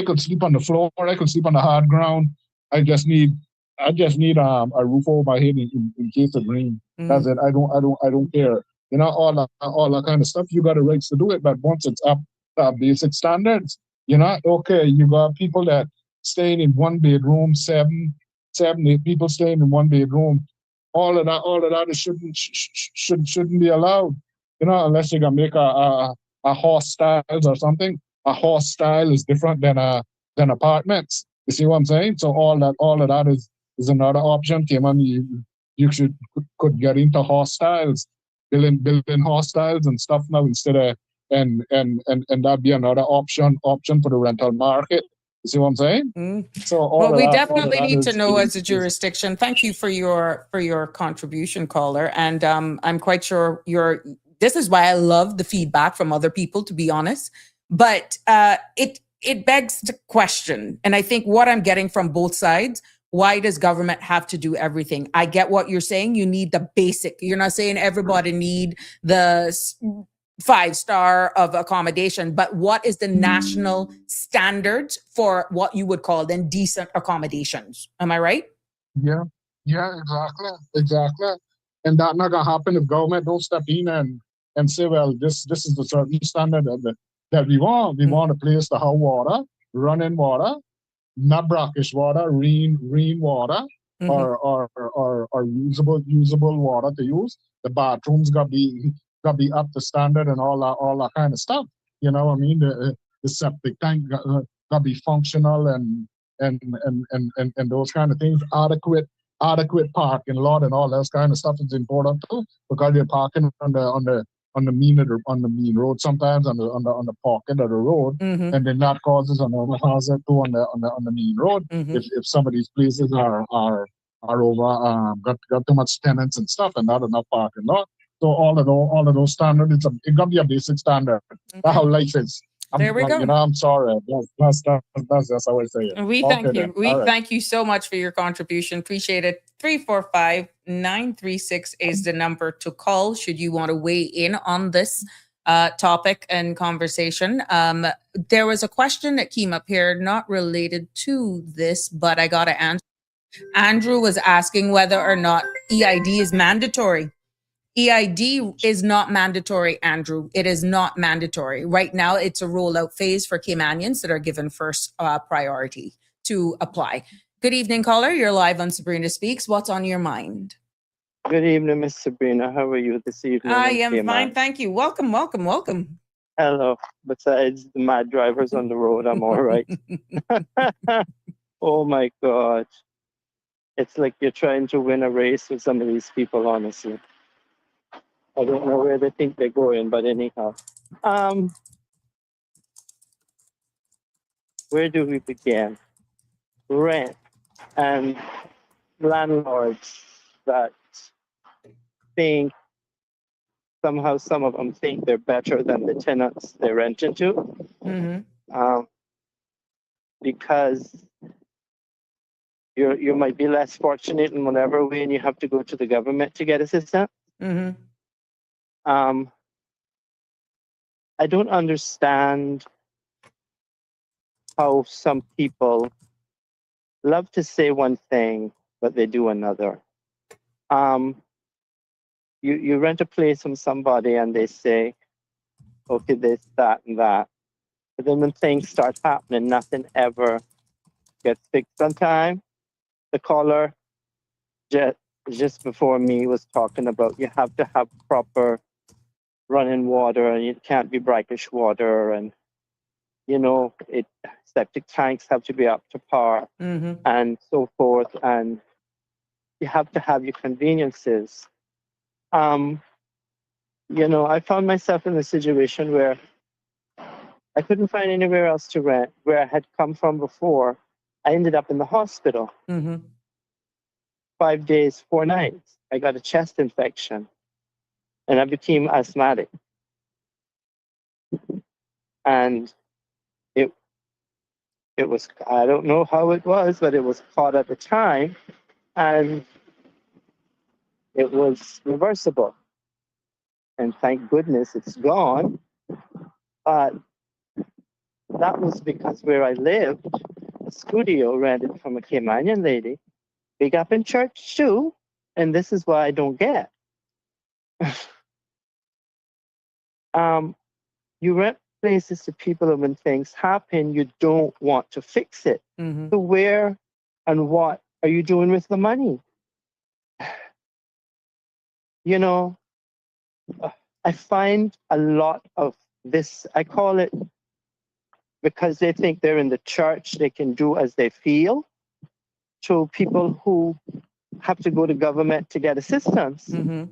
G: could sleep on the floor, I could sleep on the hard ground. I just need I just need a roof over my head in case of rain. That's it. I don't care. You know, all that kind of stuff. You got the rights to do it, but once it's up to basic standards, you know, okay, you got people that staying in one bedroom, seven, 8 people staying in one bedroom. All of that shouldn't be allowed. You know, unless you're gonna make a hostile or something. A hostile is different than apartments. You see what I'm saying? So all of that is another option. Cayman, you could get into hostiles, building hostiles and stuff now instead of and that'd be another option for the rental market. You see what I'm saying? So
B: Well, we
G: all of
B: definitely
G: that
B: need to
G: is
B: know as a jurisdiction. Thank you for your contribution, caller, and I'm quite sure this is why I love the feedback from other people, to be honest. But it begs the question, and I think what I'm getting from both sides: why does government have to do everything? I get what you're saying. You need the basic. You're not saying everybody need the 5-star of accommodation, but what is the national standards for what you would call then decent accommodations? Am I right?
G: Yeah, exactly. And that not gonna happen if government don't step in and say, well, this is the certain standard that we want. We want a place to have water, running water, not brackish water, rain water, or usable water to use. The bathrooms gotta be up to standard and all that kind of stuff. You know what I mean? The septic tank gotta be functional and those kind of things. Adequate parking lot and all that kind of stuff is important too, because you're parking on the mean road sometimes on the pocket of the road, and then that causes another hazard too on the main road. If some of these places are over got too much tenants and stuff and not enough parking lot. So all of those standards, it gotta be a basic standard. That's how life is.
B: There we go.
G: You know, I'm sorry. That's how I say it.
B: We thank you. We thank you so much for your contribution. Appreciate it. 345-936 is the number to call should you want to weigh in on this topic and conversation. There was a question that came up here, not related to this, but I got to answer. Andrew was asking whether or not EID is mandatory. EID is not mandatory, Andrew. It is not mandatory. Right now, it's a rollout phase for Caymanians that are given first priority to apply. Good evening, caller. You're live on Sabrina Speaks. What's on your mind?
H: Good evening, Miss Sabrina. How are you this evening?
B: I am fine, thank you. Welcome.
H: Hello. Besides the mad drivers on the road, I'm all right. Oh my God. It's like you're trying to win a race with some of these people, honestly. I don't know where they think they're going, but anyhow. Where do we begin? Rent and landlords that think somehow some of them think they're better than the tenants they're renting to. Because you might be less fortunate in whatever way and you have to go to the government to get assistance. I don't understand how some people love to say one thing, but they do another. You rent a place from somebody and they say, okay, this, that, and that. But then when things start happening, nothing ever gets fixed on time. The caller just before me was talking about you have to have proper running water and it can't be brackish water, and septic tanks have to be up to par and so forth, and you have to have your conveniences. I found myself in a situation where I couldn't find anywhere else to rent where I had come from before. I ended up in the hospital. 5 days, 4 nights. I got a chest infection and I became asthmatic. And it was, I don't know how it was, but it was caught at the time and it was reversible. And thank goodness it's gone. But that was because where I lived, a studio rented from a Caymanian lady, big up in church too, and this is what I don't get. You rent places to people, and when things happen, you don't want to fix it.
B: Mm-hmm.
H: So where and what are you doing with the money? You know, I find a lot of this, I call it, because they think they're in the church, they can do as they feel, to people who have to go to government to get assistance.
B: Mm-hmm.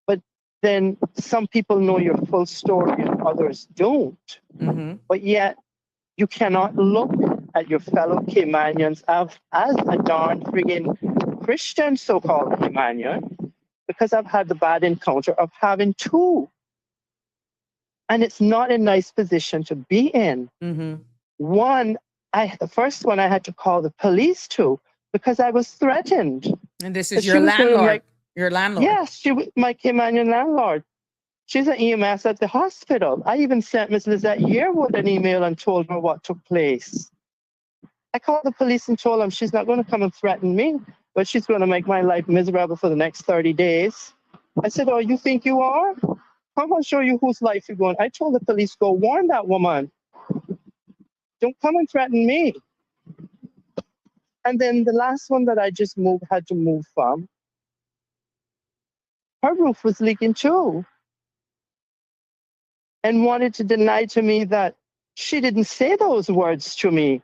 H: But then some people know your full story and others don't.
B: Mm-hmm.
H: But yet you cannot look at your fellow Caymanians as a darn friggin' Christian, so-called Caymanian, because I've had the bad encounter of having two. And it's not a nice position to be in.
B: Mm-hmm.
H: One, the first one I had to call the police to because I was threatened.
B: And this
H: But
B: is
H: she
B: your
H: was doing
B: landlord.
H: like-
B: Your landlord.
H: Yes, she was my Caymanian landlord. She's an EMS at the hospital. I even sent Miss Lizette Yearwood an email and told her what took place. I called the police and told them she's not going to come and threaten me, but she's going to make my life miserable for the next 30 days. I said, oh, you think you are? Come on, show you whose life you're going. I told the police, go warn that woman. Don't come and threaten me. And then the last one that I just had to move from, her roof was leaking too. And wanted to deny to me that she didn't say those words to me.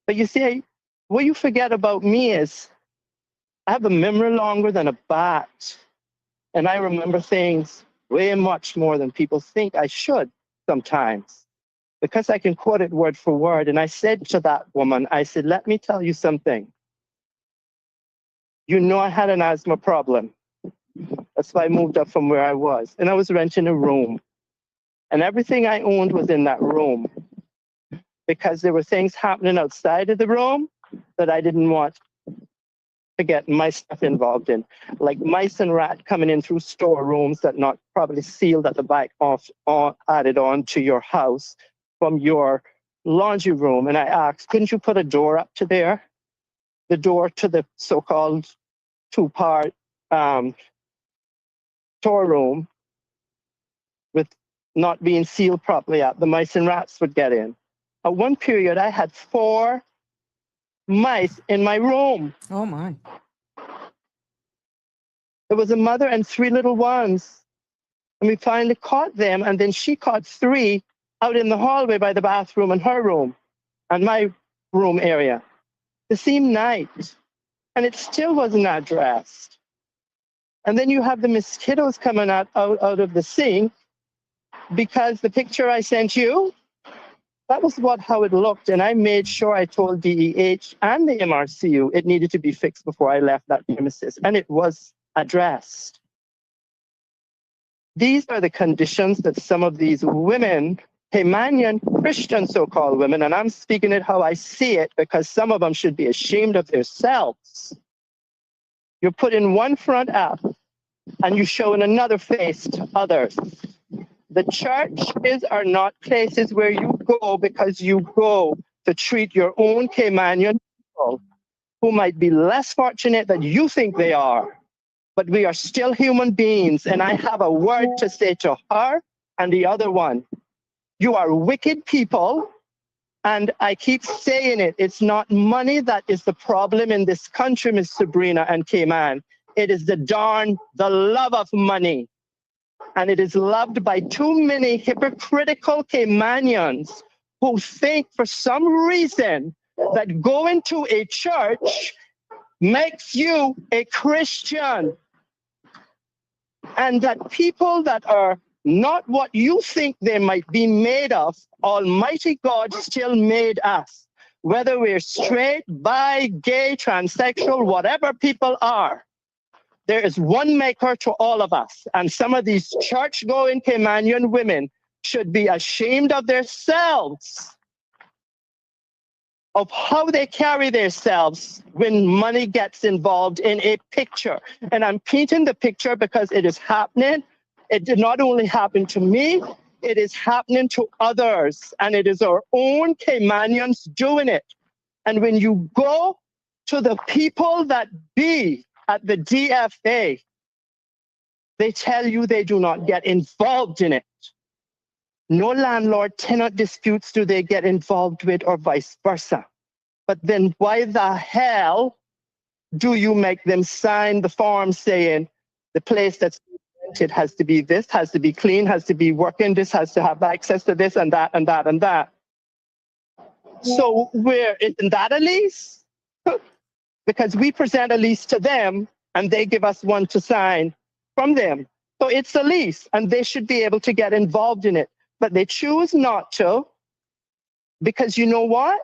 H: But you see, what you forget about me is I have a memory longer than a bat. And I remember things way much more than people think I should sometimes, because I can quote it word for word. And I said to that woman, I said, let me tell you something. You know I had an asthma problem. That's why I moved up from where I was. And I was renting a room. And everything I owned was in that room, because there were things happening outside of the room that I didn't want to get my stuff involved in, like mice and rat coming in through storerooms that not probably sealed at the back added on to your house from your laundry room. And I asked, couldn't you put a door up to there? The door to the so-called two-part storeroom with not being sealed properly up. The mice and rats would get in. At one period, I had 4 mice in my room.
B: Oh my.
H: There was a mother and 3 little ones. And we finally caught them. And then she caught 3 out in the hallway by the bathroom and her room and my room area the same night. And it still wasn't addressed. And then you have the mosquitoes coming out of the sink, because the picture I sent you, that was how it looked. And I made sure I told DEH and the MRCU it needed to be fixed before I left that premises. And it was addressed. These are the conditions that some of these women, Caymanian Christian so-called women, and I'm speaking it how I see it, because some of them should be ashamed of themselves. You're putting one front up and you're showing another face to others. The churches are not places where you go because you go to treat your own Caymanian people who might be less fortunate than you think they are. But we are still human beings. And I have a word to say to her and the other one. You are wicked people. And I keep saying it. It's not money that is the problem in this country, Miss Sabrina and Cayman. It is the love of money. And it is loved by too many hypocritical Caymanians who think for some reason that going to a church makes you a Christian. And that people that are not what you think they might be made of, Almighty God still made us. Whether we're straight, bi, gay, transsexual, whatever people are. There is one maker to all of us. And some of these church-going Caymanian women should be ashamed of themselves, of how they carry themselves when money gets involved in a picture. And I'm painting the picture because it is happening. It did not only happen to me, it is happening to others. And it is our own Caymanians doing it. And when you go to the people that be at the DFA, they tell you they do not get involved in it. No landlord-tenant disputes do they get involved with, or vice versa. But then why the hell do you make them sign the form saying the place that's rented has to be this, has to be clean, has to be working, this has to have access to this and that and that and that? So isn't that a lease? Because we present a lease to them and they give us one to sign from them. So it's a lease and they should be able to get involved in it. But they choose not to, because you know what?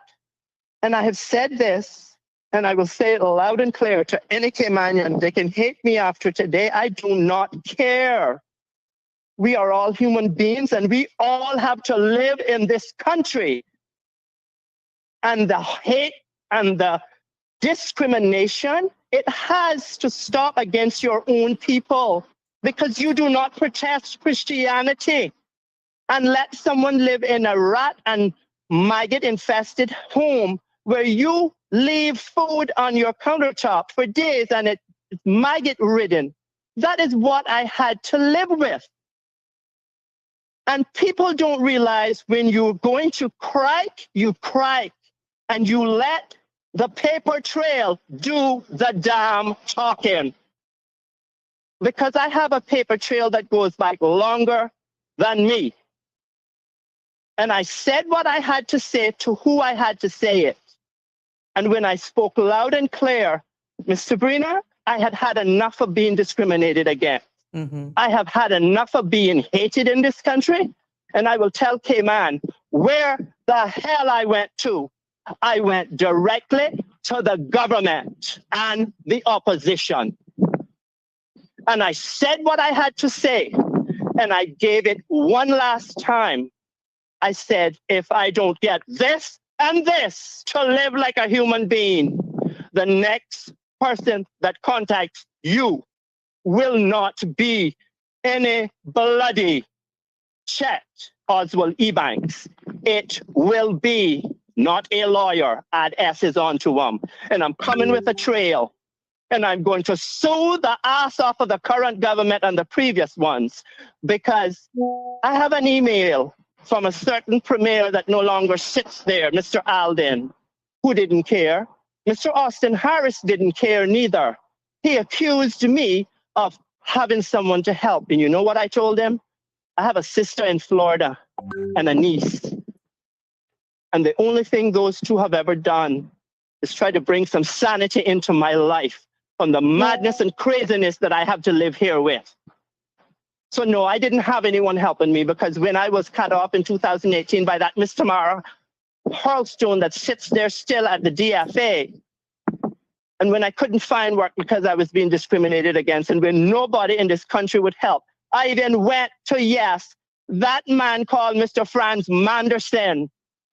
H: And I have said this, and I will say it loud and clear to any Caymanian. They can hate me after today. I do not care. We are all human beings and we all have to live in this country. And the hate and the discrimination, it has to stop against your own people, because you do not protest Christianity and let someone live in a rat and maggot infested home where you leave food on your countertop for days and it's maggot ridden. That is what I had to live with. And people don't realize when you're going to crike, you crike, and you let the paper trail do the damn talking. Because I have a paper trail that goes back longer than me. And I said what I had to say to who I had to say it. And when I spoke loud and clear, Miss Sabrina, I had had enough of being discriminated against. I have had enough of being hated in this country. And I will tell Cayman where the hell I went to. I went directly to the government and the opposition. And I said what I had to say. And I gave it one last time. I said, if I don't get this and this to live like a human being, the next person that contacts you will not be any bloody Chet Oswald Ebanks. It will be not a lawyer. Add S's onto them. And I'm coming with a trail. And I'm going to sue the ass off of the current government and the previous ones, because I have an email from a certain premier that no longer sits there, Mr. Alden, who didn't care. Mr. Austin Harris didn't care neither. He accused me of having someone to help. And you know what I told him? I have a sister in Florida and a niece. And the only thing those two have ever done is try to bring some sanity into my life from the madness and craziness that I have to live here with. So no, I didn't have anyone helping me, because when I was cut off in 2018 by that Miss Tamara Hurlstone that sits there still at the DFA, and when I couldn't find work because I was being discriminated against, and when nobody in this country would help, I even went to, yes, that man called Mr. Franz Manderson.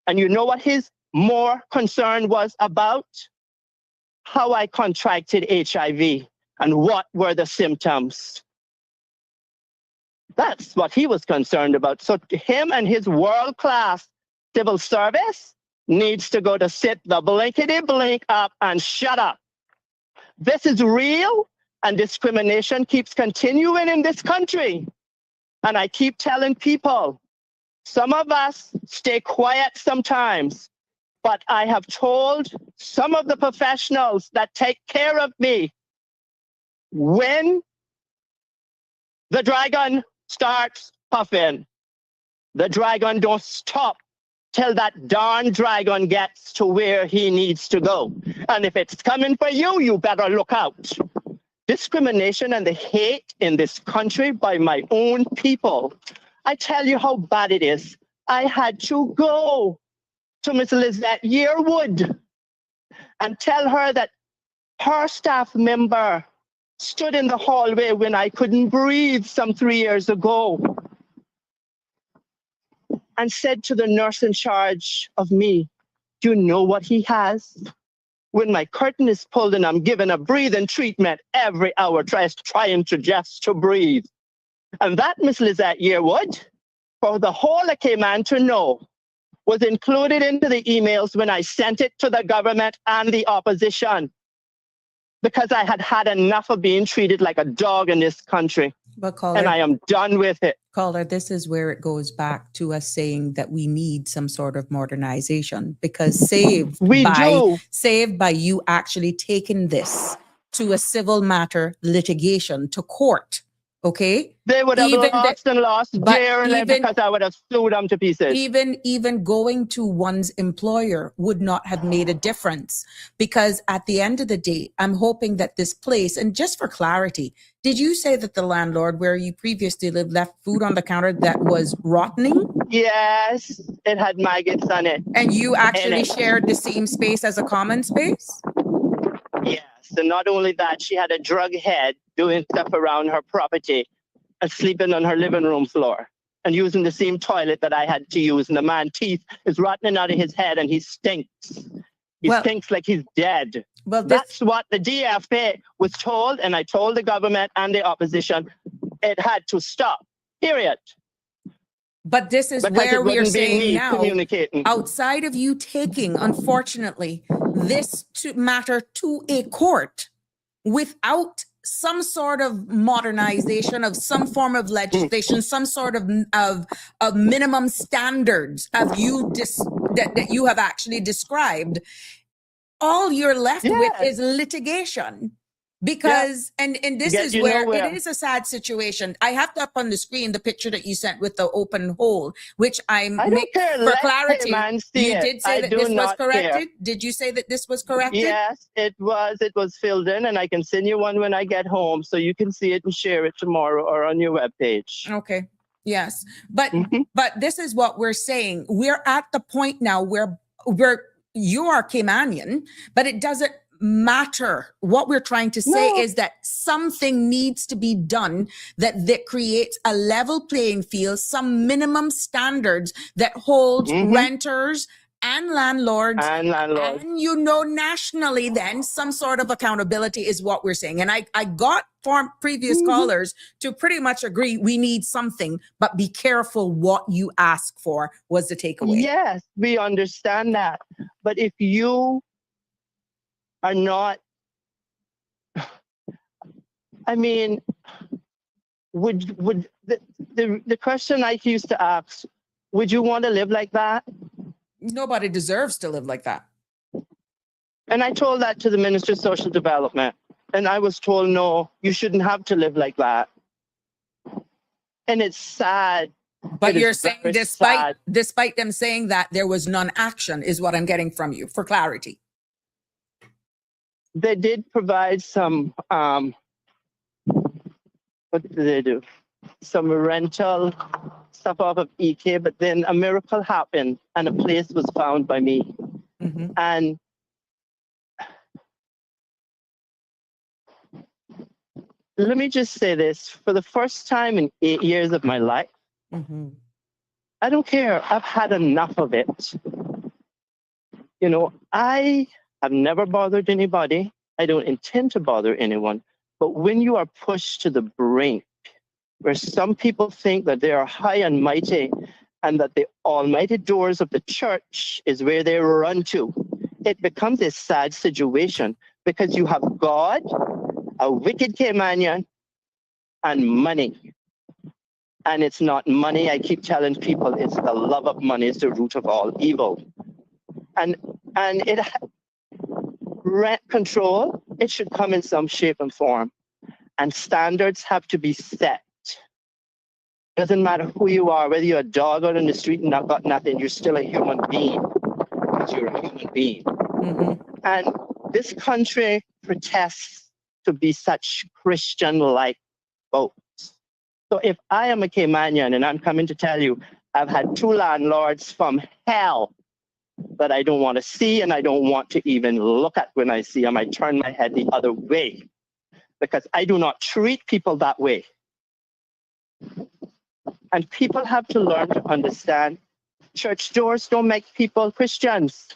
H: And you know what his more concern was about? How I contracted HIV and what were the symptoms. That's what he was concerned about. So him and his world-class civil service needs to go to sit the blinkety blink up and shut up. This is real, and discrimination keeps continuing in this country. And I keep telling people, some of us stay quiet sometimes, but I have told some of the professionals that take care of me, when the dragon starts puffing, the dragon don't stop till that darn dragon gets to where he needs to go. And if it's coming for you, you better look out. Discrimination and the hate in this country by my own people. I tell you how bad it is. I had to go to Miss Lizette Yearwood and tell her that her staff member stood in the hallway when I couldn't breathe some 3 years ago and said to the nurse in charge of me, do you know what he has? When my curtain is pulled and I'm given a breathing treatment every hour, trying to just to breathe. And that, Miss Lizette Yearwood, for the whole of Cayman to know, was included into the emails when I sent it to the government and the opposition. because I had had enough of being treated like a dog in this country.
B: But caller,
H: And I am done with it.
B: caller, this is where it goes back to us saying that we need some sort of modernization, because saved by you actually taking this to a civil matter litigation to court. Okay,
H: They would have lost dearly because I would have sued them to pieces.
B: Even going to one's employer would not have made a difference, because at the end of the day, I'm hoping that this place, and just for clarity, did you say that the landlord where you previously lived left food on the counter that was rotting?
H: Yes, it had maggots on it.
B: And you actually shared the same space as a common space?
H: Yes, and not only that, she had a drug head doing stuff around her property and sleeping on her living room floor and using the same toilet that I had to use. And the man's teeth is rotting out of his head and he stinks. He stinks like he's dead.
B: Well,
H: that's what the DFA was told, and I told the government and the opposition it had to stop, period.
B: But this is
H: because
B: where we are saying now,
H: communicating.
B: Outside of you taking, unfortunately, this matter to a court without some sort of modernization of some form of legislation, some sort of minimum standards of you that you have actually described, all you're left with is litigation. Because and this is where it is a sad situation. I have to up on the screen the picture that you sent with the open hole, which I don't care. For clarity, you did say that this was corrected. Did you say that this was corrected?
H: Yes, it was. It was filled in, and I can send you one when I get home, so you can see it and share it tomorrow or on your webpage.
B: Okay. Yes, but this is what we're saying. We're at the point now where you are Caymanian, but it doesn't matter. What we're trying to say is that something needs to be done that creates a level playing field, some minimum standards that holds renters and landlords, and nationally then some sort of accountability is what we're saying. And I got from previous callers to pretty much agree we need something, but be careful what you ask for was the takeaway.
H: Yes, we understand that. But if you are not, I mean, would the question I used to ask, would you want to live like that?
B: Nobody deserves to live like that.
H: And I told that to the Minister of Social Development, and I was told, no, you shouldn't have to live like that. And it's sad.
B: But you're saying despite them saying that, there was non-action is what I'm getting from you, for clarity.
H: They did provide some, what did they do? Some rental stuff off of EK, but then a miracle happened and a place was found by me. And let me just say this, for the first time in 8 years of my life, I don't care. I've had enough of it. You know, I have never bothered anybody. I don't intend to bother anyone. But when you are pushed to the brink, where some people think that they are high and mighty and that the almighty doors of the church is where they run to, it becomes a sad situation because you have God, a wicked Caymanian, and money. And it's not money. I keep telling people it's the love of money is the root of all evil. And it rent control, it should come in some shape and form. And standards have to be set. Doesn't matter who you are, whether you're a dog out in the street and not got nothing, you're still a human being. Because you're a human being. And this country protests to be such Christian-like folks. So if I am a Caymanian and I'm coming to tell you, I've had 2 landlords from hell that I don't want to see and I don't want to even look at when I see them. I turn my head the other way because I do not treat people that way. And people have to learn to understand church doors don't make people Christians.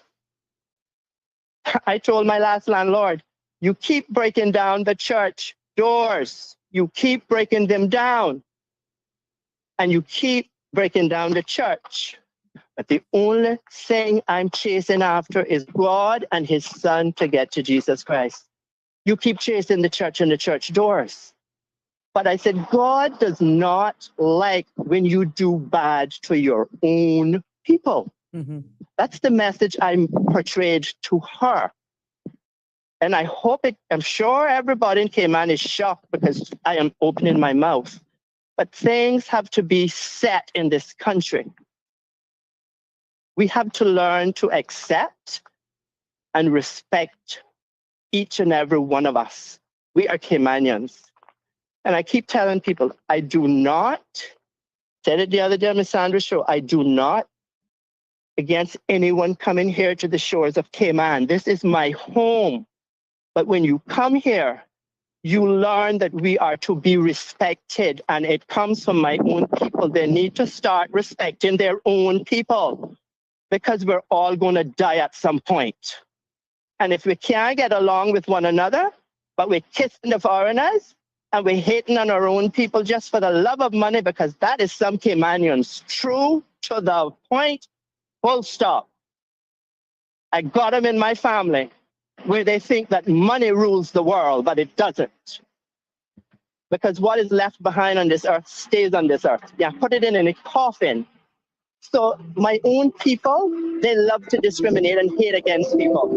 H: I told my last landlord, you keep breaking down the church doors. You keep breaking them down. And you keep breaking down the church. But the only thing I'm chasing after is God and his son to get to Jesus Christ. You keep chasing the church and the church doors. But I said, God does not like when you do bad to your own people.
B: Mm-hmm.
H: That's the message I portrayed to her. And I hope I'm sure everybody in Cayman is shocked because I am opening my mouth. But things have to be set in this country. We have to learn to accept and respect each and every one of us. We are Caymanians. And I keep telling people, I do not, said it the other day on Miss Sandra's show, I do not against anyone coming here to the shores of Cayman. This is my home. But when you come here, you learn that we are to be respected, and it comes from my own people. They need to start respecting their own people because we're all going to die at some point. And if we can't get along with one another, but we're kissing the foreigners and we're hating on our own people just for the love of money, because that is some Caymanians, true to the point, full stop. I got them in my family where they think that money rules the world, but it doesn't. Because what is left behind on this earth stays on this earth. Yeah, put it in a coffin. So my own people, they love to discriminate and hate against people.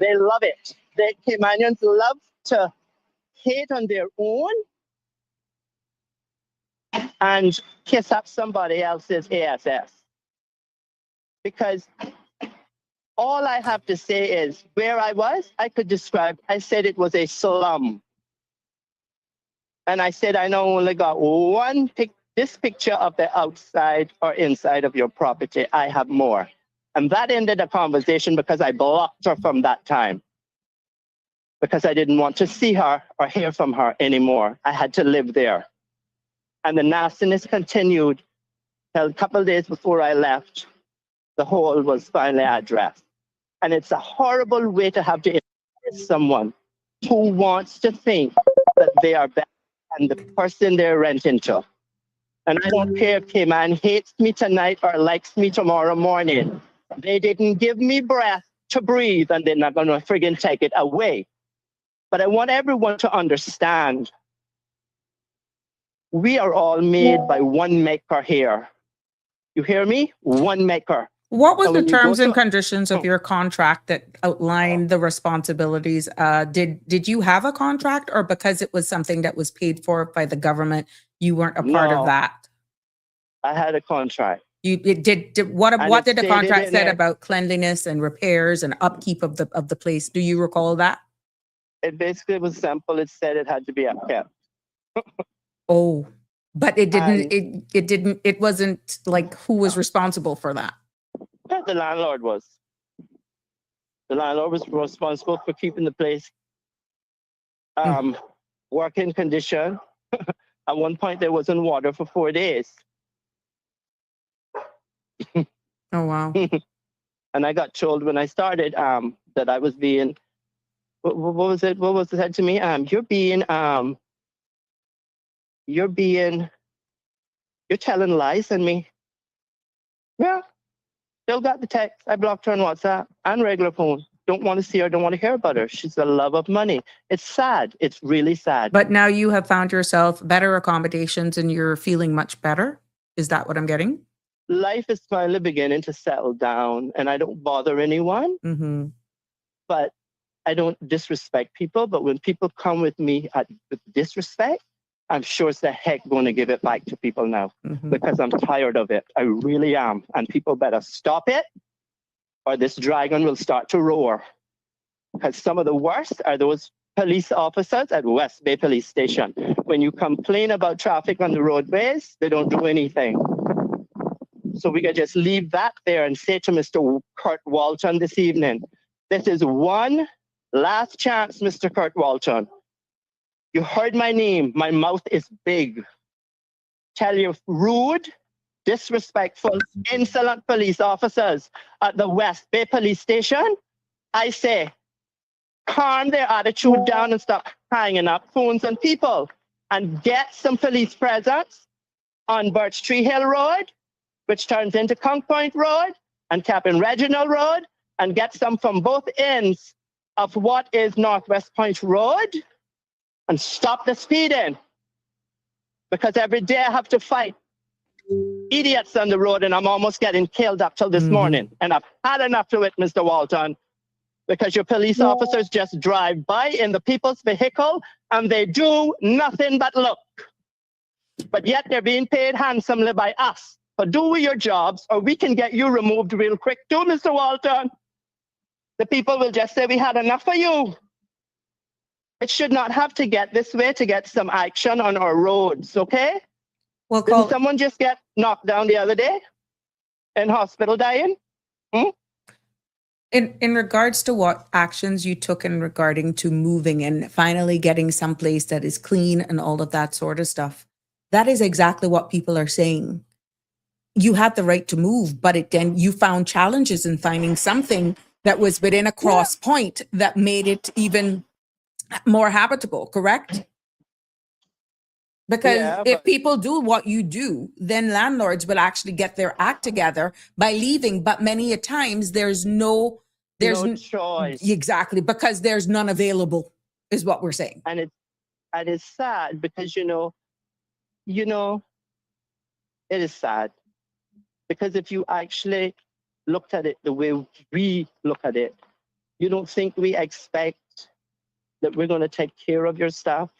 H: They love it. The Caymanians love to hate on their own and kiss up somebody else's ASS. Because all I have to say is where I was, I could describe, I said it was a slum. And I said, I know only got this picture of the outside or inside of your property. I have more. And that ended the conversation because I blocked her from that time. Because I didn't want to see her or hear from her anymore. I had to live there. And the nastiness continued till a couple of days before I left. The whole was finally addressed. And it's a horrible way to have to embrace someone who wants to think that they are better than the person they're renting to. And I don't care if Cayman hates me tonight or likes me tomorrow morning. They didn't give me breath to breathe, and they're not going to friggin' take it away. But I want everyone to understand we are all made by one maker here. You hear me? One maker.
B: What was
H: And
B: the
H: when you go
B: terms and
H: to-
B: conditions of your contract that outlined the responsibilities? Did you have a contract, or because it was something that was paid for by the government, you weren't a part
H: No.
B: of that?
H: I had a contract.
B: What
H: And
B: did
H: it
B: the
H: stated
B: contract
H: in
B: said
H: there-
B: about cleanliness and repairs and upkeep of the place? Do you recall that?
H: It basically was simple. It said it had to be kept.
B: Oh, but it didn't.
H: And-
B: It didn't. It wasn't like who was responsible for that.
H: Yeah, the landlord was. The landlord was responsible for keeping the place working condition. At one point, there wasn't water for 4 days.
B: Oh wow.
H: And I got told when I started that I was being, what was it? What was it said to me? You're telling lies on me. Yeah, still got the text. I blocked her on WhatsApp and regular phone. Don't want to see her, don't want to hear about her. She's the love of money. It's sad. It's really sad.
B: But now you have found yourself better accommodations and you're feeling much better. Is that what I'm getting?
H: Life is finally beginning to settle down, and I don't bother anyone,
B: Mm-hmm.
H: but I don't disrespect people. But when people come with me with disrespect, I'm sure it's the heck going to give it back to people now
B: Mm-hmm.
H: because I'm tired of it. I really am. And people better stop it or this dragon will start to roar. Because some of the worst are those police officers at West Bay Police Station. When you complain about traffic on the roadways, they don't do anything. So we can just leave that there and say to Mr. Kurt Walton this evening, this is one last chance, Mr. Kurt Walton. You heard my name. My mouth is big. Tell your rude, disrespectful, insolent police officers at the West Bay Police Station, I say, calm their attitude down and stop hanging up phones on people and get some police presence on Birch Tree Hill Road, which turns into Conch Point Road and Captain Reginald Road, and get some from both ends of what is Northwest Point Road and stop the speeding. Because every day I have to fight idiots on the road and I'm almost getting killed up till this morning. And I've had enough of it, Mr. Walton, because your police officers just drive by in the people's vehicle and they do nothing but look. But yet they're being paid handsomely by us. So do your jobs or we can get you removed real quick too, Mr. Walton. The people will just say, we had enough of you. It should not have to get this way to get some action on our roads, okay?
B: Well,
H: Didn't someone just get knocked down the other day in hospital dying?
B: in regards to what actions you took in regarding to moving and finally getting someplace that is clean and all of that sort of stuff, that is exactly what people are saying. You had the right to move, but then you found challenges in finding something that was within a cross point that made it even more habitable, correct? Because if people do what you do, then landlords will actually get their act together by leaving. But many a times there's no
H: choice.
B: Exactly, because there's none available, is what we're saying.
H: And it's sad because it is sad. Because if you actually looked at it the way we look at it, you don't think we expect that we're going to take care of your stuff.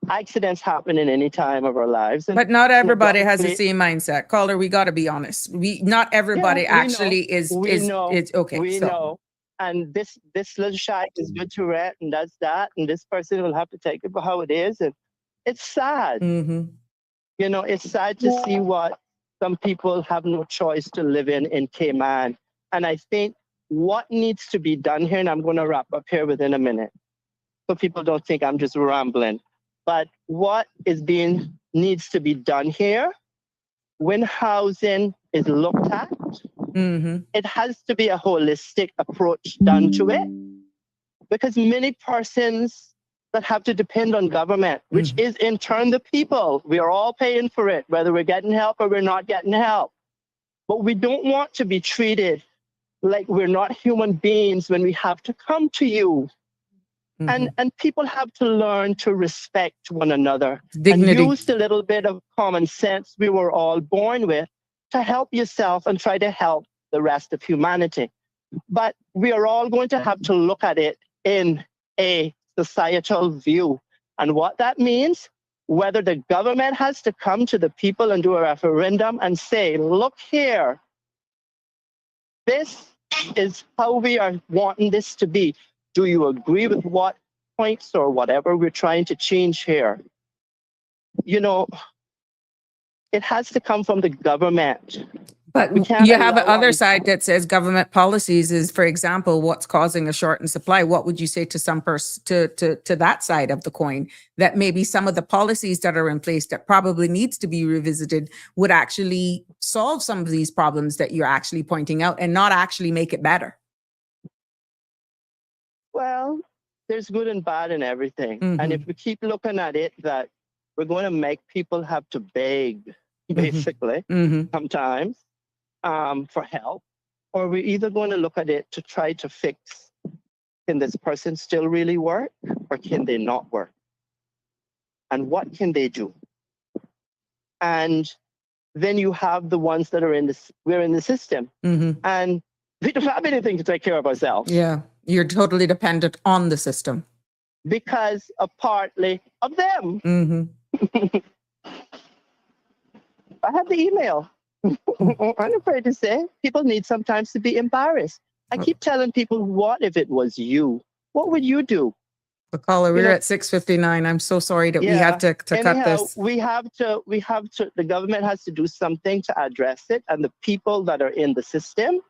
H: Accidents happen in any time of our lives.
B: But not everybody has the same mindset. Caller, we got to be honest. Not everybody is okay.
H: We know. And this little shack is good to rent and does that. And this person will have to take it for how it is. And it's sad. It's sad to see what some people have no choice to live in Cayman. And I think what needs to be done here, and I'm going to wrap up here within a minute, so people don't think I'm just rambling, but what needs to be done here when housing is looked at, it has to be a holistic approach done to it, because many persons that have to depend on government, which is in turn the people. We are all paying for it, whether we're getting help or we're not getting help. But we don't want to be treated like we're not human beings when we have to come to you. And people have to learn to respect one another.
B: Dignity.
H: And use the little bit of common sense we were all born with to help yourself and try to help the rest of humanity. But we are all going to have to look at it in a societal view. And what that means, whether the government has to come to the people and do a referendum and say, look here, this is how we are wanting this to be. Do you agree with what points or whatever we're trying to change here? It has to come from the government.
B: But you have the other side that says government policies is, for example, what's causing a short in supply. What would you say to some person to that side of the coin, that maybe some of the policies that are in place that probably needs to be revisited would actually solve some of these problems that you're actually pointing out and not actually make it better?
H: Well, there's good and bad in everything. And if we keep looking at it, that we're going to make people have to beg, basically, sometimes for help, or we're either going to look at it to try to fix, can this person still really work or can they not work? And what can they do? And then you have the ones that are we're in the system and we don't have anything to take care of ourselves.
B: Yeah, you're totally dependent on the system.
H: Because of partly of them. I have the email. I'm afraid to say people need sometimes to be embarrassed. I keep telling people, what if it was you? What would you do?
B: The caller, we're at 6:59. I'm so sorry that we have to cut this.
H: We have to, the government has to do something to address it. And the people that are in the system,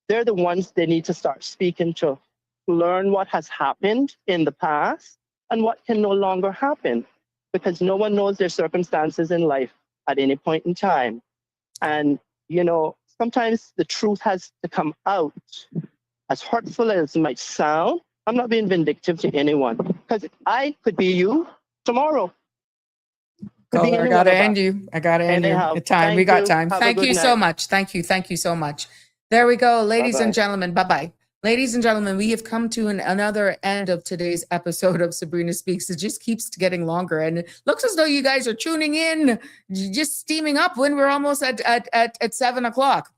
H: they're the ones they need to start speaking to learn what has happened in the past and what can no longer happen, because no one knows their circumstances in life at any point in time. And, sometimes the truth has to come out. As hurtful as it might sound, I'm not being vindictive to anyone, because I could be you tomorrow.
B: Caller, I got to end you. I got to end you. The time. We got time. Thank you so much. Thank you. Thank you so much. There we go, ladies and gentlemen. Bye-bye. Ladies and gentlemen, we have come to another end of today's episode of Sabrina Speaks. It just keeps getting longer, and it looks as though you guys are tuning in, just steaming up when we're almost at 7 o'clock.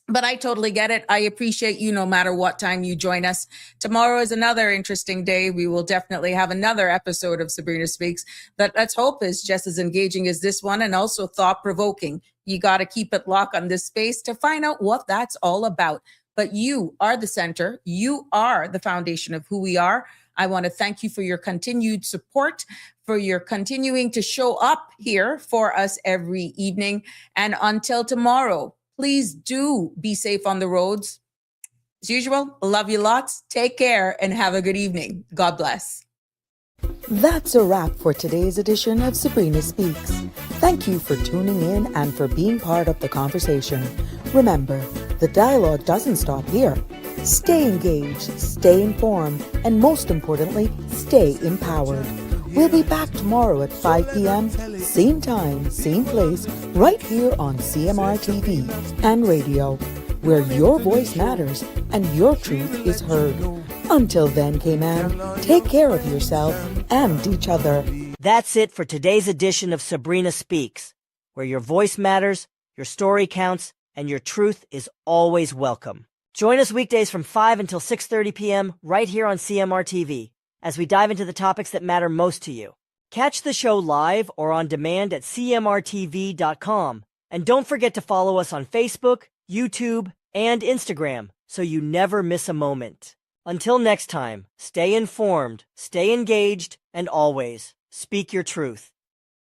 B: But I totally get it. I appreciate you no matter what time you join us. Tomorrow is another interesting day. We will definitely have another episode of Sabrina Speaks that, let's hope, is just as engaging as this one and also thought-provoking. You got to keep it locked on this space to find out what that's all about. But you are the center. You are the foundation of who we are. I want to thank you for your continued support, for your continuing to show up here for us every evening. And until tomorrow, please do be safe on the roads. As usual, love you lots. Take care and have a good evening. God bless.
I: That's a wrap for today's edition of Sabrina Speaks. Thank you for tuning in and for being part of the conversation. Remember, the dialogue doesn't stop here. Stay engaged, stay informed, and most importantly, stay empowered. We'll be back tomorrow at 5 p.m., same time, same place, right here on CMR TV and radio, where your voice matters and your truth is heard. Until then, Cayman, take care of yourself and each other.
J: That's it for today's edition of Sabrina Speaks, where your voice matters, your story counts, and your truth is always welcome. Join us weekdays from 5 until 6:30 p.m. right here on CMR TV as we dive into the topics that matter most to you. Catch the show live or on demand at cmrtv.com. And don't forget to follow us on Facebook, YouTube, and Instagram so you never miss a moment. Until next time, stay informed, stay engaged, and always speak your truth.